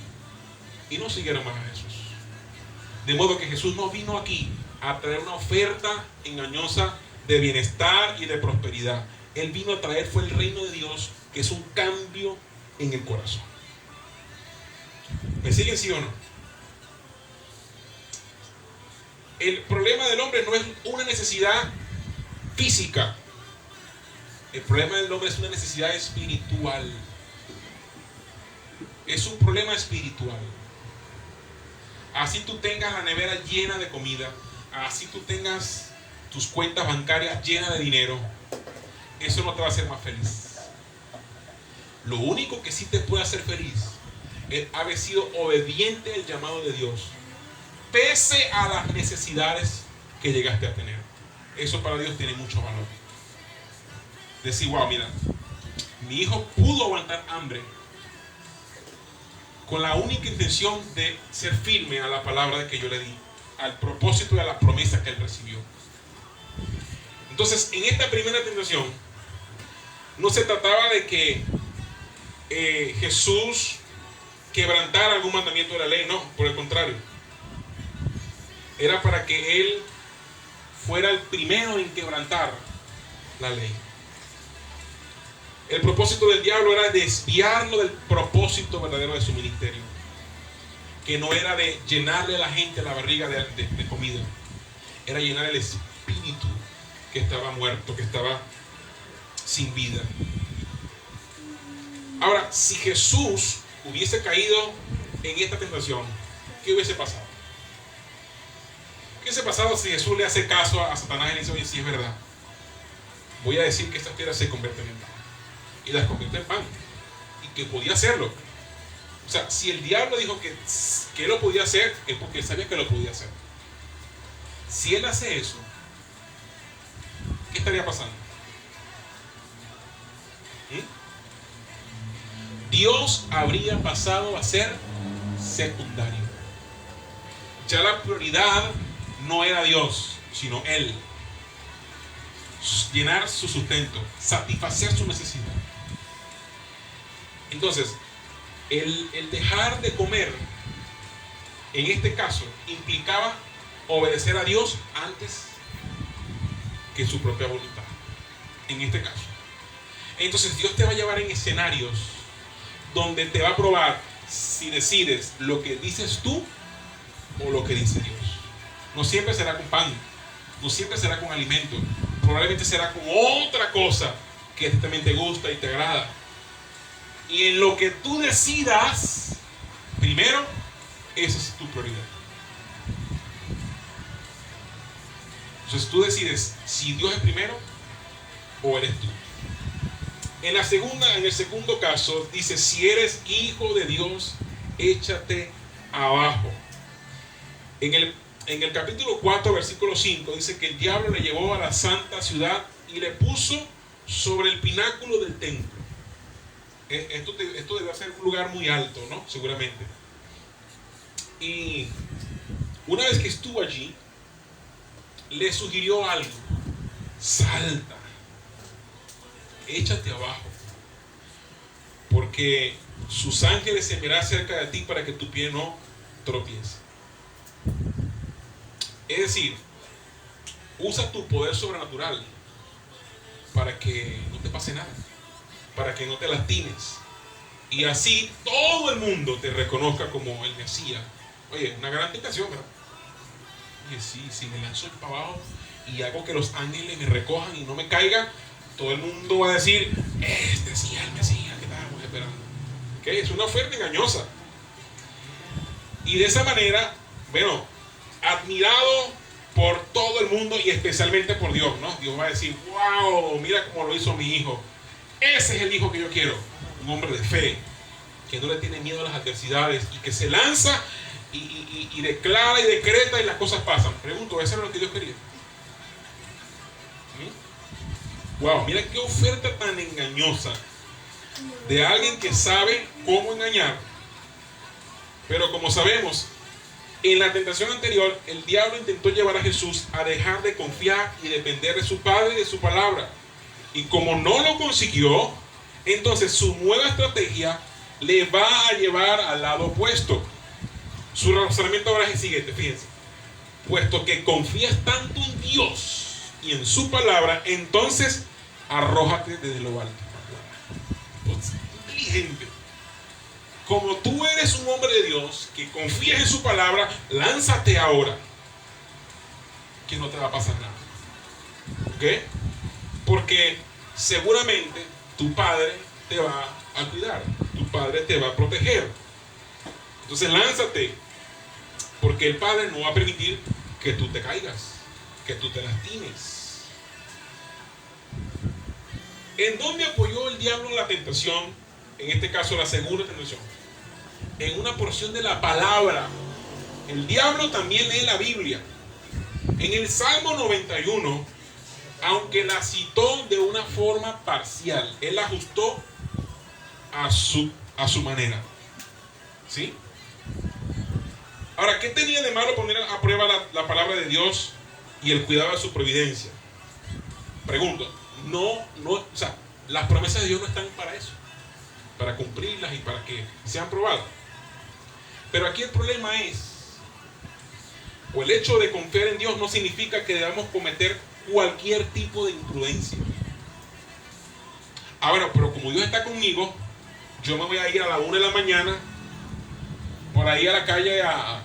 y no siguieron más a Jesús. De modo que Jesús no vino aquí a traer una oferta engañosa de bienestar y de prosperidad. Él vino a traer fue el reino de Dios, que es un cambio en el corazón. ¿Me siguen, sí o no? El problema del hombre no es una necesidad física. El problema del hombre es una necesidad espiritual. Es un problema espiritual. Así tú tengas la nevera llena de comida, así tú tengas tus cuentas bancarias llenas de dinero, eso no te va a hacer más feliz. Lo único que sí te puede hacer feliz es haber sido obediente al llamado de Dios, pese a las necesidades que llegaste a tener. Eso para Dios tiene mucho valor. Decir, wow, mira, mi hijo pudo aguantar hambre con la única intención de ser firme a la palabra que yo le di, al propósito y a la promesa que él recibió. Entonces, en esta primera tentación, no se trataba de que Jesús quebrantara algún mandamiento de la ley, no, por el contrario. Era para que él fuera el primero en quebrantar la ley. El propósito del diablo era desviarlo del propósito verdadero de su ministerio, que no era de llenarle a la gente la barriga de comida, era llenar el espíritu que estaba muerto, que estaba sin vida. Ahora, si Jesús hubiese caído en esta tentación, ¿qué hubiese pasado? ¿Qué hubiese pasado si Jesús le hace caso a Satanás y le dice, oye, si es verdad, voy a decir que estas piedras se convierten en pan? Y las convierte en pan. Y que podía hacerlo. O sea, si el diablo dijo que él lo podía hacer, es porque él sabía que lo podía hacer. Si él hace eso, ¿qué estaría pasando? Dios habría pasado a ser secundario. Ya la prioridad no era Dios, sino Él. Llenar su sustento, satisfacer su necesidad. Entonces, el dejar de comer, en este caso, implicaba obedecer a Dios antes que su propia voluntad. En este caso. Entonces, Dios te va a llevar en escenarios donde te va a probar si decides lo que dices tú o lo que dice Dios. No siempre será con pan, no siempre será con alimento, probablemente será con otra cosa que también te gusta y te agrada. Y en lo que tú decidas, primero, esa es tu prioridad. Entonces tú decides si Dios es primero o eres tú. En el segundo caso, dice, si eres hijo de Dios, échate abajo. En el capítulo 4, versículo 5, dice que el diablo le llevó a la santa ciudad y le puso sobre el pináculo del templo. Esto debe ser un lugar muy alto, ¿no? Seguramente. Y una vez que estuvo allí, le sugirió algo. Salta. Échate abajo. Porque sus ángeles se enviarán cerca de ti para que tu pie no tropiece. Es decir, usa tu poder sobrenatural para que no te pase nada, para que no te lastimes, y así todo el mundo te reconozca como el Mesías. Oye, una gran tentación, ¿verdad? Oye, sí, si me lanzo para abajo y hago que los ángeles me recojan y no me caiga, todo el mundo va a decir, este sí es el Mesías que estábamos esperando. ¿Okay? Es una oferta engañosa. Y de esa manera, bueno, admirado por todo el mundo y especialmente por Dios, ¿no? Dios va a decir, wow, mira cómo lo hizo mi hijo. Ese es el hijo que yo quiero. Un hombre de fe, que no le tiene miedo a las adversidades y que se lanza y declara y decreta y las cosas pasan. Pregunto, ¿eso era lo que Dios quería? Wow, mira qué oferta tan engañosa de alguien que sabe cómo engañar. Pero como sabemos, en la tentación anterior, el diablo intentó llevar a Jesús a dejar de confiar y depender de su Padre y de su palabra. Y como no lo consiguió, entonces su nueva estrategia le va a llevar al lado opuesto. Su razonamiento ahora es el siguiente, fíjense. Puesto que confías tanto en Dios y en su palabra, entonces arrójate desde lo alto. Inteligente. Como tú eres un hombre de Dios que confías en su palabra, lánzate ahora, que no te va a pasar nada. ¿Ok? Porque seguramente tu padre te va a cuidar, tu padre te va a proteger. Entonces lánzate, porque el padre no va a permitir que tú te caigas. que tú te lastimes. ¿En dónde apoyó el diablo la tentación? En este caso, la segunda tentación. En una porción de la palabra. El diablo también lee la Biblia. En el Salmo 91, aunque la citó de una forma parcial, él la ajustó a su manera. ¿Sí? Ahora, ¿qué tenía de malo poner a prueba la palabra de Dios y el cuidado de su providencia? Pregunto, o sea, las promesas de Dios no están para eso, para cumplirlas y para que sean probadas. Pero aquí el problema es, o el hecho de confiar en Dios no significa que debamos cometer cualquier tipo de imprudencia. Bueno, pero como Dios está conmigo, yo me voy a ir a la 1 de la mañana por ahí a la calle a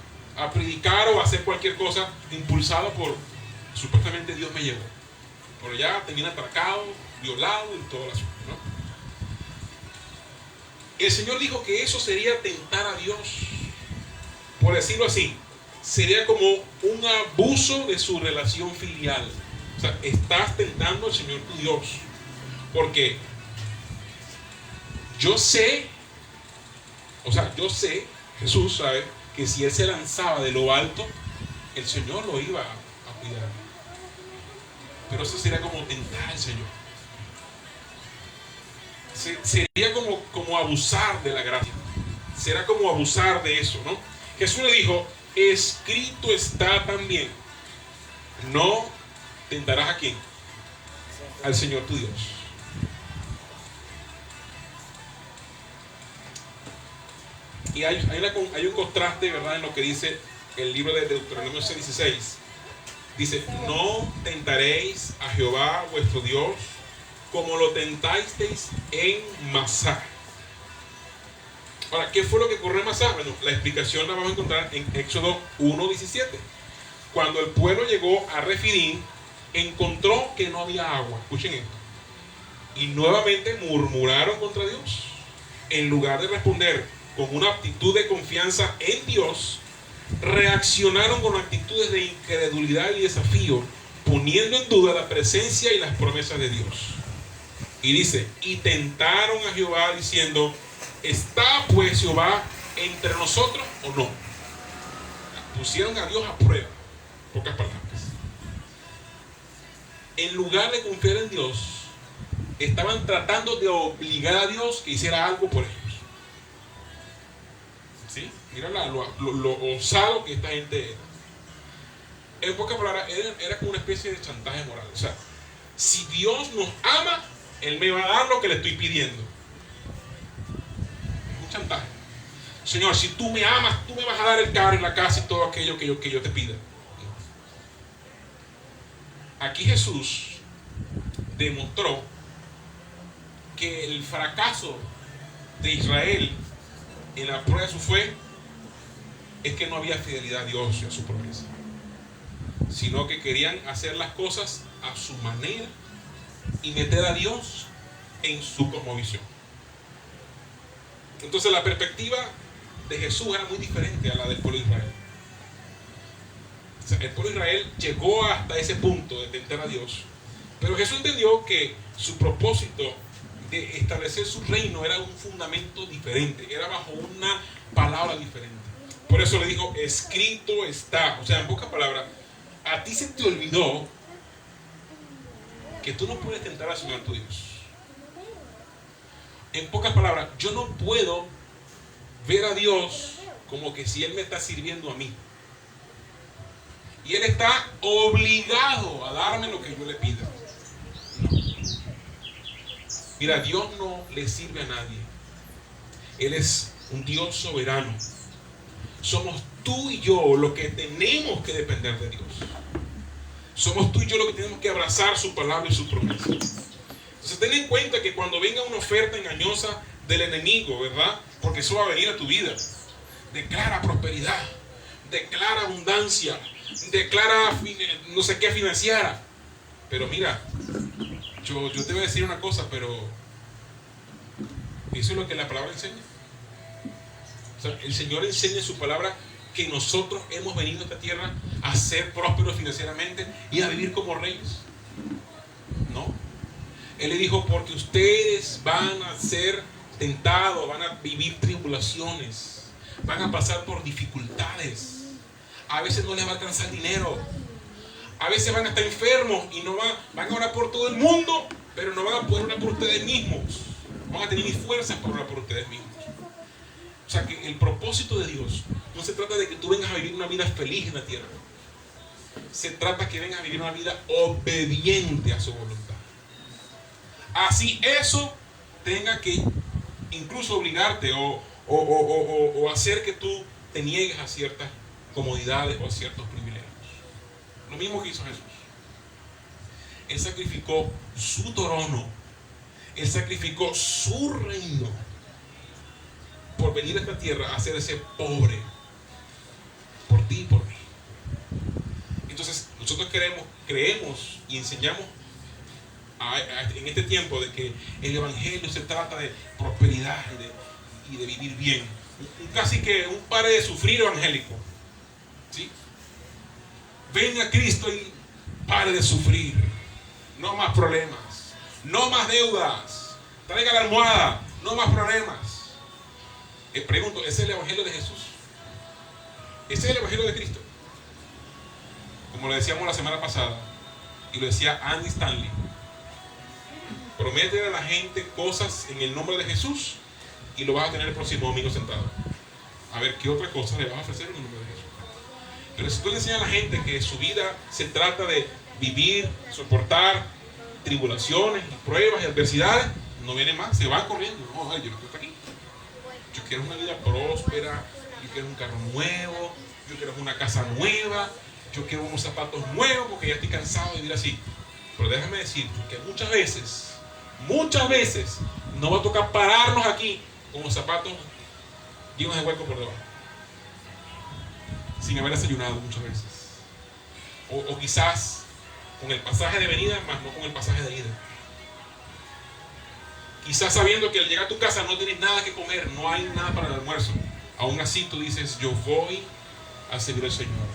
predicar o a hacer cualquier cosa impulsado por, supuestamente Dios me llevó. Pero ya termina atracado, violado y todo el asunto, ¿no? El Señor dijo que eso sería tentar a Dios. Por decirlo así, sería como un abuso de su relación filial. O sea, estás tentando al Señor tu Dios. Porque yo sé, Jesús sabe que si Él se lanzaba de lo alto, el Señor lo iba a cuidar. Pero eso sería como tentar al Señor. Sería como abusar de la gracia. Será como abusar de eso, ¿no? Jesús le dijo, escrito está también, no tentarás ¿a quién? Al Señor tu Dios. Y hay un contraste, ¿verdad?, en lo que dice el libro de Deuteronomio 6:16. Dice, no tentaréis a Jehová vuestro Dios como lo tentasteis en Masá. Ahora, ¿qué fue lo que ocurrió en Masá? Bueno, la explicación la vamos a encontrar en Éxodo 1:17. Cuando el pueblo llegó a Refidim, encontró que no había agua. Escuchen esto. Y nuevamente murmuraron contra Dios. En lugar de responder con una actitud de confianza en Dios, reaccionaron con actitudes de incredulidad y desafío, poniendo en duda la presencia y las promesas de Dios. Y dice, y tentaron a Jehová diciendo, ¿está pues Jehová entre nosotros o no? Pusieron a Dios a prueba, pocas palabras. En lugar de confiar en Dios, estaban tratando de obligar a Dios que hiciera algo por ellos. ¿Sí? Mira lo osado que esta gente era. En pocas palabras, era como una especie de chantaje moral. O sea, si Dios nos ama, Él me va a dar lo que le estoy pidiendo. Es un chantaje. Señor, si tú me amas, tú me vas a dar el carro y la casa y todo aquello que yo te pida. Aquí Jesús demostró que el fracaso de Israel en la prueba de su fe es que no había fidelidad a Dios y a su promesa, sino que querían hacer las cosas a su manera y meter a Dios en su cosmovisión. Entonces la perspectiva de Jesús era muy diferente a la del pueblo de Israel. O sea, el pueblo de Israel llegó hasta ese punto de tentar a Dios, pero Jesús entendió que su propósito de establecer su reino era un fundamento diferente, era bajo una palabra diferente. Por eso le dijo, escrito está. O sea, en pocas palabras, a ti se te olvidó que tú no puedes tentar al Señor tu Dios. En pocas palabras, yo no puedo ver a Dios como que si Él me está sirviendo a mí. Y Él está obligado a darme lo que yo le pida. No. Mira, Dios no le sirve a nadie. Él es un Dios soberano. Somos tú y yo los que tenemos que depender de Dios. Somos tú y yo los que tenemos que abrazar su palabra y su promesa. Entonces ten en cuenta que cuando venga una oferta engañosa del enemigo, ¿verdad? Porque eso va a venir a tu vida. Declara prosperidad, declara abundancia, declara no sé qué financiera. Pero mira, yo te voy a decir una cosa, pero eso es lo que la palabra enseña. O sea, el Señor enseña en su palabra que nosotros hemos venido a esta tierra a ser prósperos financieramente y a vivir como reyes. No. Él le dijo, porque ustedes van a ser tentados, van a vivir tribulaciones, van a pasar por dificultades. A veces no les va a alcanzar dinero. A veces van a estar enfermos y no van a orar por todo el mundo, pero no van a poder orar por ustedes mismos. Van a tener ni fuerzas para orar por ustedes mismos. O sea que el propósito de Dios no se trata de que tú vengas a vivir una vida feliz en la tierra. Se trata que vengas a vivir una vida obediente a su voluntad. Así eso tenga que incluso obligarte o hacer que tú te niegues a ciertas comodidades o a ciertos privilegios. Lo mismo que hizo Jesús. Él sacrificó su trono. Él sacrificó su reino por venir a esta tierra a hacerse pobre por ti y por mí. Entonces nosotros creemos y enseñamos en este tiempo de que el evangelio se trata de prosperidad y de vivir bien. Casi que un pare de sufrir evangélico. ¿Sí? Ven a Cristo y pare de sufrir. No más problemas, no más deudas. Traiga la almohada, no más problemas. Pregunto, ¿ese es el evangelio de Jesús? ¿Ese es el evangelio de Cristo? Como lo decíamos la semana pasada, y lo decía Andy Stanley, promete a la gente cosas en el nombre de Jesús y lo vas a tener el próximo domingo sentado. A ver qué otra cosa le vas a ofrecer en el nombre de Jesús. Pero si tú le enseñas a la gente que su vida se trata de vivir, soportar tribulaciones, pruebas y adversidades, no viene más, se van corriendo. No, yo no quiero estar aquí. Yo quiero una vida próspera, yo quiero un carro nuevo, yo quiero una casa nueva, yo quiero unos zapatos nuevos porque ya estoy cansado de vivir así. Pero déjame decirte que muchas veces nos va a tocar pararnos aquí con los zapatos llenos de hueco por debajo, sin haber desayunado muchas veces, o quizás con el pasaje de venida más no con el pasaje de ida, quizás sabiendo que al llegar a tu casa no tienes nada que comer, no hay nada para el almuerzo. Aún así tú dices, yo voy a servir al Señor,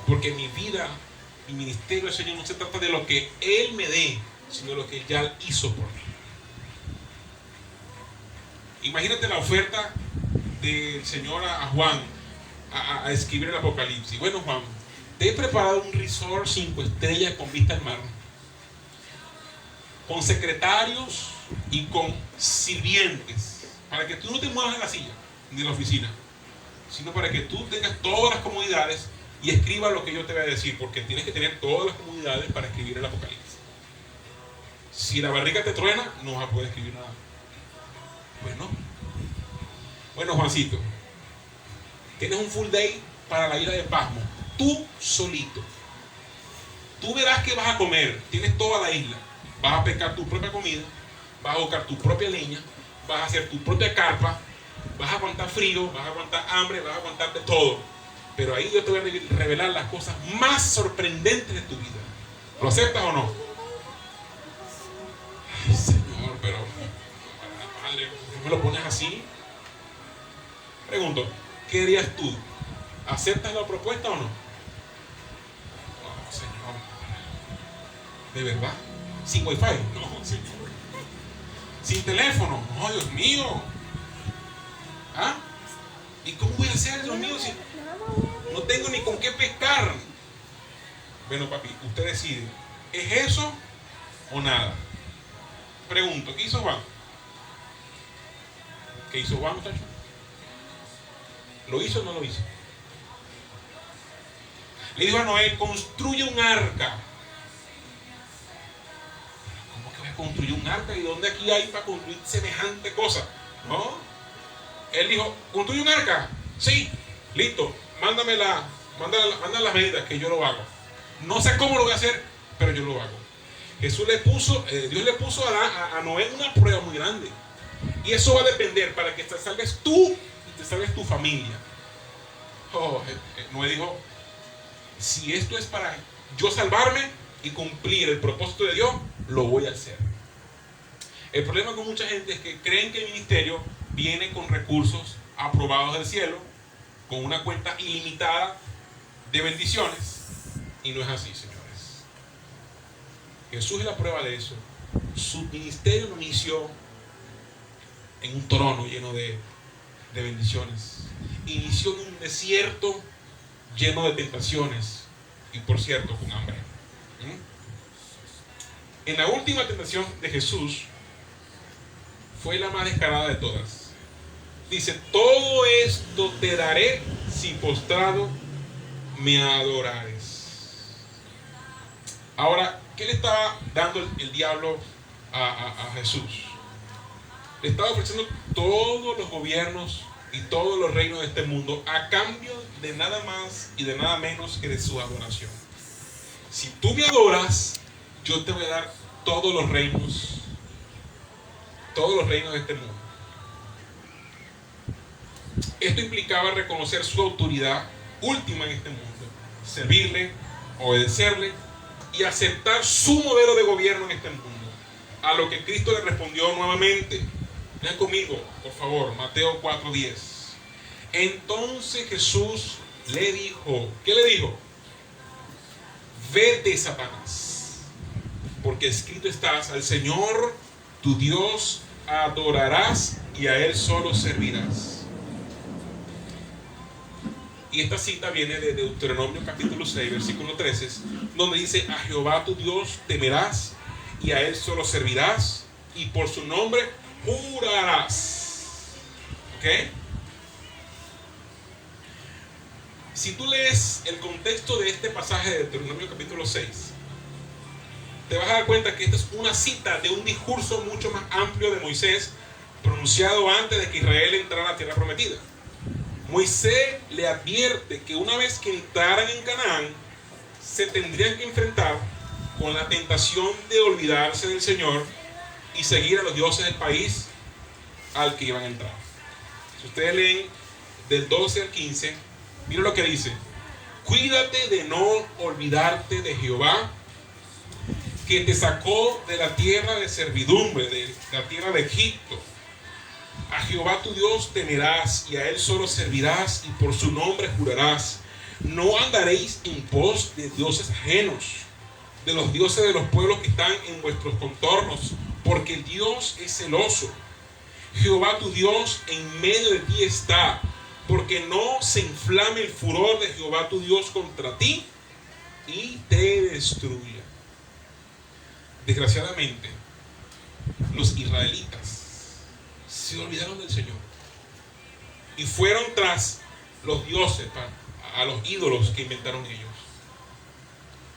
porque mi vida, mi ministerio del Señor no se trata de lo que Él me dé, sino de lo que ya hizo por mí. Imagínate la oferta del Señor a Juan a escribir el Apocalipsis. Bueno, Juan, te he preparado un resort 5 estrellas con vista al mar, con secretarios y con sirvientes, para que tú no te muevas en la silla ni en la oficina, sino para que tú tengas todas las comodidades y escribas lo que yo te voy a decir, porque tienes que tener todas las comodidades para escribir el Apocalipsis. Si la barriga te truena, no vas a poder escribir nada. Pues no. Bueno, Juancito, tienes un full day para la isla de Pasmo, tú solito. Tú verás que vas a comer, tienes toda la isla. Vas a pescar tu propia comida, vas a buscar tu propia leña, vas a hacer tu propia carpa, vas a aguantar frío, vas a aguantar hambre, vas a aguantar de todo. Pero ahí yo te voy a revelar las cosas más sorprendentes de tu vida. ¿Lo aceptas o no? Ay, Señor, pero madre, ¿por qué me lo pones así? Pregunto, ¿qué harías tú? ¿Aceptas la propuesta o no? No, Señor. ¿De verdad? ¿Sin wifi? No, Señor. ¿Sin teléfono? No, Dios mío. ¿Ah? ¿Y cómo voy a hacer, Dios mío, si no tengo ni con qué pescar? Bueno, papi, usted decide. ¿Es eso o nada? Pregunto, ¿qué hizo Juan? ¿Qué hizo Juan, muchacho? ¿Lo hizo o no lo hizo? Le dijo a Noé, construye un arca. ¿Cómo que voy a construir un arca? ¿Y dónde aquí hay para construir semejante cosa? ¿No? Él dijo, ¿construye un arca? Sí, listo, manda las medidas que yo lo hago. No sé cómo lo voy a hacer, pero yo lo hago. Dios le puso a Noé una prueba muy grande. Y eso va a depender para que te salves tú y te salves tu familia. Noé dijo, si esto es para yo salvarme y cumplir el propósito de Dios, lo voy a hacer. El problema con mucha gente es que creen que el ministerio viene con recursos aprobados del cielo con una cuenta ilimitada de bendiciones. Y no es así, señores. Jesús es la prueba de eso. Su ministerio no inició en un trono lleno de bendiciones. Inició en un desierto lleno de tentaciones y, por cierto, con hambre. En la última tentación de Jesús fue la más descarada de todas. Dice: todo esto te daré si postrado me adorares. Ahora, ¿qué le estaba dando el diablo a Jesús? Le estaba ofreciendo todos los gobiernos y todos los reinos de este mundo a cambio de nada más y de nada menos que de su adoración. Si tú me adoras, yo te voy a dar todos los reinos de este mundo. Esto implicaba reconocer su autoridad última en este mundo, servirle, obedecerle y aceptar su modelo de gobierno en este mundo. A lo que Cristo le respondió nuevamente. Vean conmigo, por favor, Mateo 4:10. Entonces Jesús le dijo, ¿qué le dijo? Vete, Satanás, porque escrito estás: al Señor tu Dios adorarás y a Él solo servirás. Y esta cita viene de Deuteronomio capítulo 6, versículo 13, donde dice: a Jehová tu Dios temerás y a Él solo servirás y por su nombre jurarás. ¿Ok? Si tú lees el contexto de este pasaje de Deuteronomio capítulo 6, te vas a dar cuenta que esta es una cita de un discurso mucho más amplio de Moisés, pronunciado antes de que Israel entrara a la tierra prometida. Moisés le advierte que una vez que entraran en Canaán, se tendrían que enfrentar con la tentación de olvidarse del Señor y seguir a los dioses del país al que iban a entrar. Si ustedes leen del 12 al 15, miren lo que dice: cuídate de no olvidarte de Jehová, que te sacó de la tierra de servidumbre, de la tierra de Egipto. A Jehová tu Dios temerás y a Él solo servirás y por su nombre jurarás. No andaréis en pos de dioses ajenos, de los dioses de los pueblos que están en vuestros contornos, porque Dios es celoso. Jehová tu Dios en medio de ti está, porque no se inflame el furor de Jehová tu Dios contra ti y te destruya. Desgraciadamente, los israelitas se olvidaron del Señor y fueron tras los dioses, a los ídolos que inventaron ellos.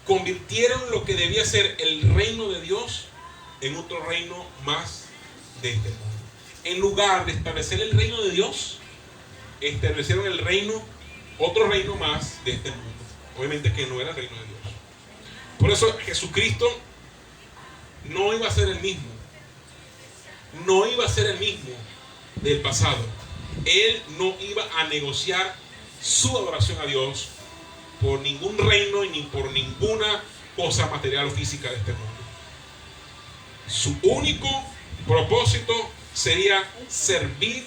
Convirtieron lo que debía ser el reino de Dios en otro reino más de este mundo. En lugar de establecer el reino de Dios, establecieron otro reino más de este mundo. Obviamente que no era el reino de Dios. Por eso Jesucristo no iba a ser el mismo. No iba a ser el mismo del pasado. Él no iba a negociar su adoración a Dios por ningún reino y ni por ninguna cosa material o física de este mundo. Su único propósito sería servir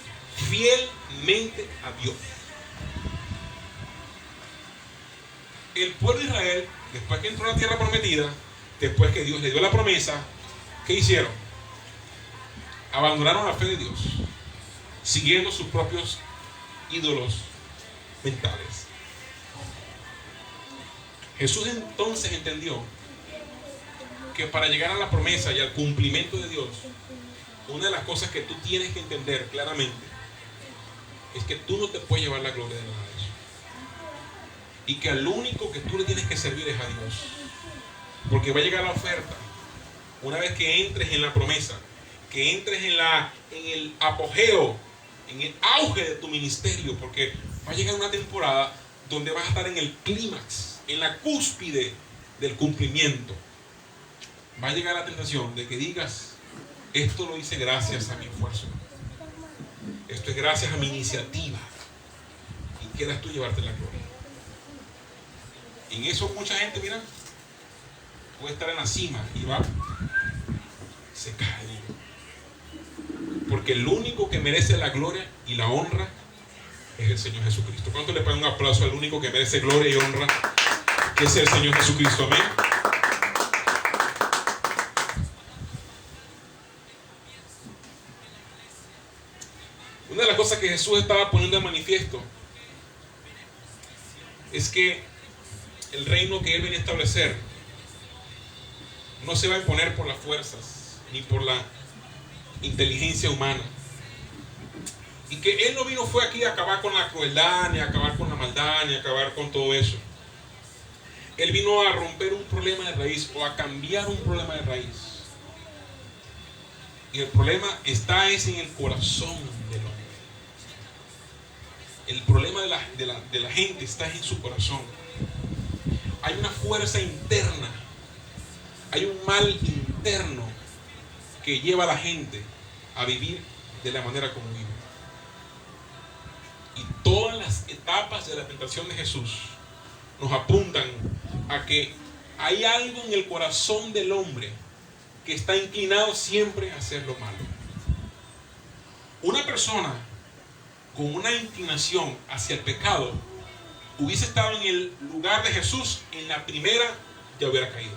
fielmente a Dios. El pueblo de Israel, después que entró a la tierra prometida, después que Dios le dio la promesa, ¿qué hicieron? Abandonaron la fe de Dios, siguiendo sus propios ídolos mentales. Jesús entonces entendió que para llegar a la promesa y al cumplimiento de Dios, una de las cosas que tú tienes que entender claramente es que tú no te puedes llevar la gloria de nada de eso, y que al único que tú le tienes que servir es a Dios, porque va a llegar la oferta una vez que entres en la promesa, que entres en el apogeo, en el auge de tu ministerio, porque va a llegar una temporada donde vas a estar en el clímax, en la cúspide del cumplimiento. Va a llegar la tentación de que digas: esto lo hice gracias a mi esfuerzo, esto es gracias a mi iniciativa, y quieras tú llevarte la gloria. En eso mucha gente, mira, puede estar en la cima y se cae, porque el único que merece la gloria y la honra es el Señor Jesucristo. ¿Cuánto le ponen un aplauso al único que merece gloria y honra, que es el Señor Jesucristo? Amén. Una de las cosas que Jesús estaba poniendo de manifiesto es que el reino que Él venía a establecer no se va a imponer por las fuerzas ni por la inteligencia humana. Y que Él no vino fue aquí a acabar con la crueldad, ni a acabar con la maldad, ni a acabar con todo eso. Él vino a romper un problema de raíz, o a cambiar un problema de raíz. Y el problema está en el corazón del hombre. El problema de la gente está en su corazón. Hay una fuerza interna, hay un mal interno que lleva a la gente a vivir de la manera como vive. Y todas las etapas de la tentación de Jesús nos apuntan a que hay algo en el corazón del hombre que está inclinado siempre a hacer lo malo. Una persona con una inclinación hacia el pecado hubiese estado en el lugar de Jesús, en la primera ya hubiera caído.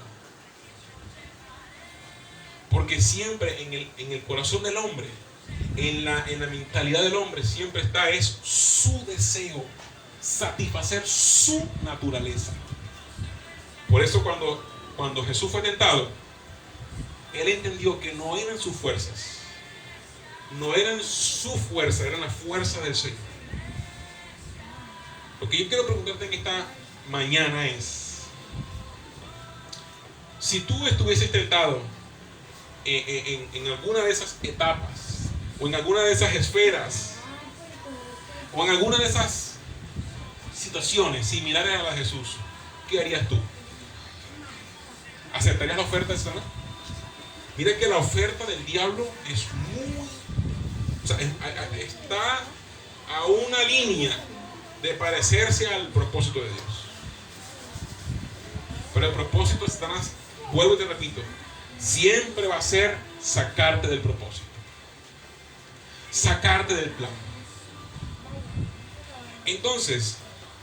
Porque siempre en el corazón del hombre, en la mentalidad del hombre, siempre está es su deseo, satisfacer su naturaleza. Por eso cuando Jesús fue tentado, Él entendió que no eran sus fuerzas, no eran su fuerza, eran la fuerza del Señor. Lo que yo quiero preguntarte en esta mañana es: si tú estuvieses tentado en alguna de esas etapas, o en alguna de esas esferas, o en alguna de esas situaciones similares a la de Jesús, ¿qué harías tú? ¿Aceptarías la oferta de Satanás? Mira que la oferta del diablo es muy... O sea, está a una línea de parecerse al propósito de Dios. Pero el propósito de Satanás, vuelvo y te repito, siempre va a ser sacarte del propósito, sacarte del plan. Entonces,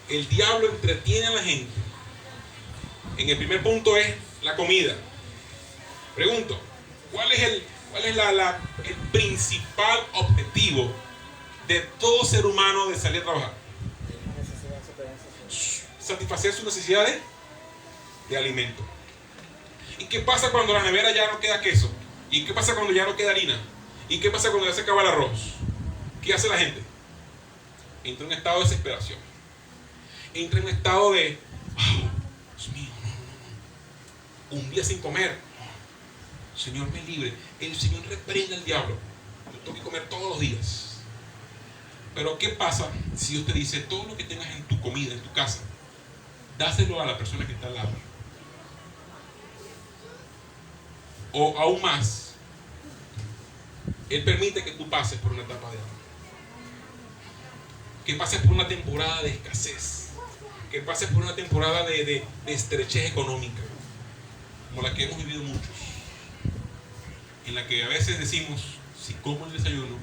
el diablo entretiene a la gente. En el primer punto es la comida. Pregunto, ¿cuál es el principal objetivo de todo ser humano de salir a trabajar? Satisfacer sus necesidades de alimento. ¿Y qué pasa cuando la nevera ya no queda queso? ¿Y qué pasa cuando ya no queda harina? ¿Y qué pasa cuando ya se acaba el arroz? ¿Qué hace la gente? Entra en un estado de desesperación. Entra en un estado de... Oh, Dios mío, no. Un día sin comer. Señor, me libre. El Señor reprende al diablo. Yo tengo que comer todos los días. Pero ¿qué pasa si Dios te dice: todo lo que tengas en tu comida, en tu casa, dáselo a la persona que está al lado? O aún más, Él permite que tú pases por una etapa de hambre, que pases por una temporada de escasez, que pases por una temporada de estrechez económica, como la que hemos vivido muchos, en la que a veces decimos: si como el desayuno,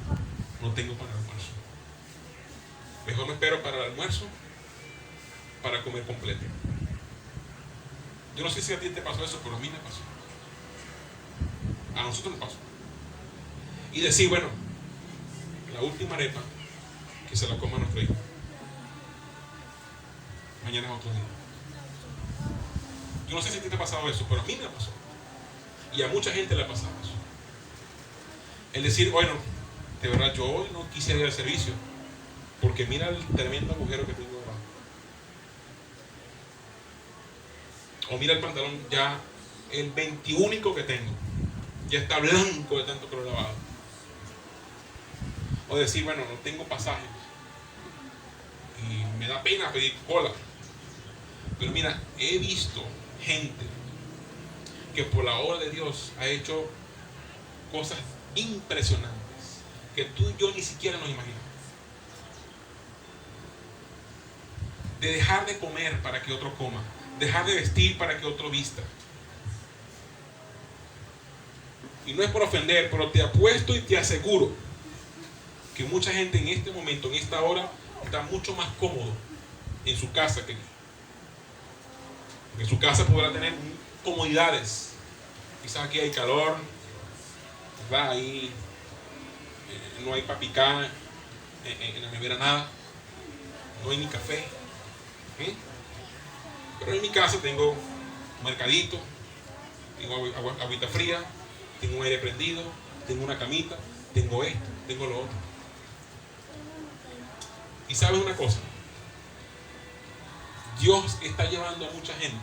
no tengo para el almuerzo. Mejor me espero para el almuerzo, para comer completo. Yo no sé si a ti te pasó eso, pero a mí me pasó. A nosotros nos pasó. Y decir: bueno, la última arepa, que se la coma nuestro hijo. Mañana es otro día. Yo no sé si a ti te ha pasado eso, pero a mí me pasó. Y a mucha gente le ha pasado eso. El decir: bueno, de verdad yo hoy no quisiera ir al servicio, porque mira el tremendo agujero que tengo abajo. O mira el pantalón, ya el 21 que tengo ya está blanco de tanto que lo he lavado. O decir: bueno, no tengo pasajes y me da pena pedir cola. Pero mira, he visto gente que por la obra de Dios ha hecho cosas impresionantes que tú y yo ni siquiera nos imaginamos. De dejar de comer para que otro coma, dejar de vestir para que otro vista. Y no es por ofender, pero te apuesto y te aseguro que mucha gente en este momento, en esta hora, está mucho más cómodo en su casa que aquí. En su casa podrá tener comodidades. Quizás aquí hay calor, ¿verdad? Ahí no hay para picar en la nevera, nada. No hay ni café. ¿Sí? Pero en mi casa tengo un mercadito, tengo agüita fría, tengo un aire prendido, tengo una camita, tengo esto, tengo lo otro. Y sabes una cosa, Dios está llevando a mucha gente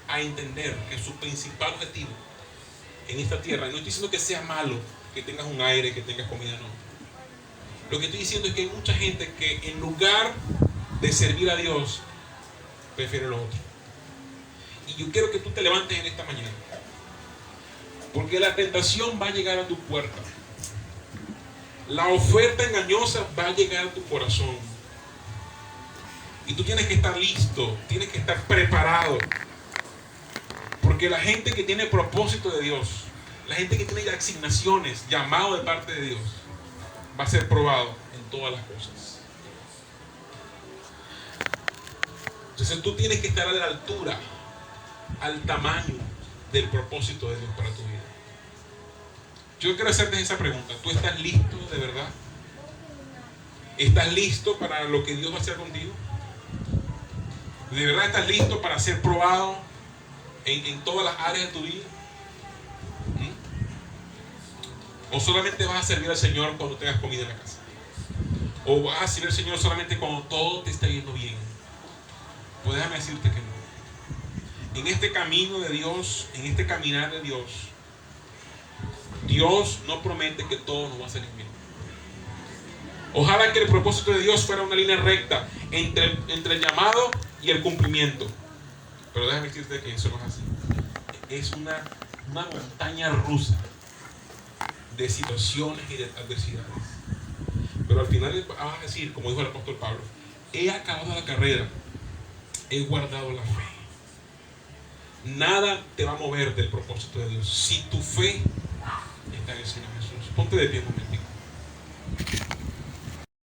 a entender que su principal objetivo en esta tierra, no estoy diciendo que sea malo que tengas un aire, que tengas comida, no. Lo que estoy diciendo es que hay mucha gente que en lugar de servir a Dios, prefiere lo otro. Y yo quiero que tú te levantes en esta mañana, porque la tentación va a llegar a tu puerta. La oferta engañosa va a llegar a tu corazón. Y tú tienes que estar listo, tienes que estar preparado. Porque la gente que tiene propósito de Dios, la gente que tiene asignaciones, llamado de parte de Dios, va a ser probado en todas las cosas. Entonces tú tienes que estar a la altura, al tamaño del propósito de Dios para tu vida. Yo quiero hacerte esa pregunta. ¿Tú estás listo de verdad? ¿Estás listo para lo que Dios va a hacer contigo? ¿De verdad estás listo para ser probado en todas las áreas de tu vida? ¿O solamente vas a servir al Señor cuando tengas comida en la casa? ¿O vas a servir al Señor solamente cuando todo te está yendo bien? Pues déjame decirte que no. En este camino de Dios, en este caminar de Dios, Dios no promete que todo nos va a salir bien. Ojalá que el propósito de Dios fuera una línea recta entre el llamado y el cumplimiento. Pero déjame decirte que eso no es así. Es una montaña rusa de situaciones y de adversidades. Pero al final vas a decir, como dijo el apóstol Pablo, he acabado la carrera, he guardado la fe. Nada te va a mover del propósito de Dios si tu fe está en el Señor Jesús. Ponte de pie un momento.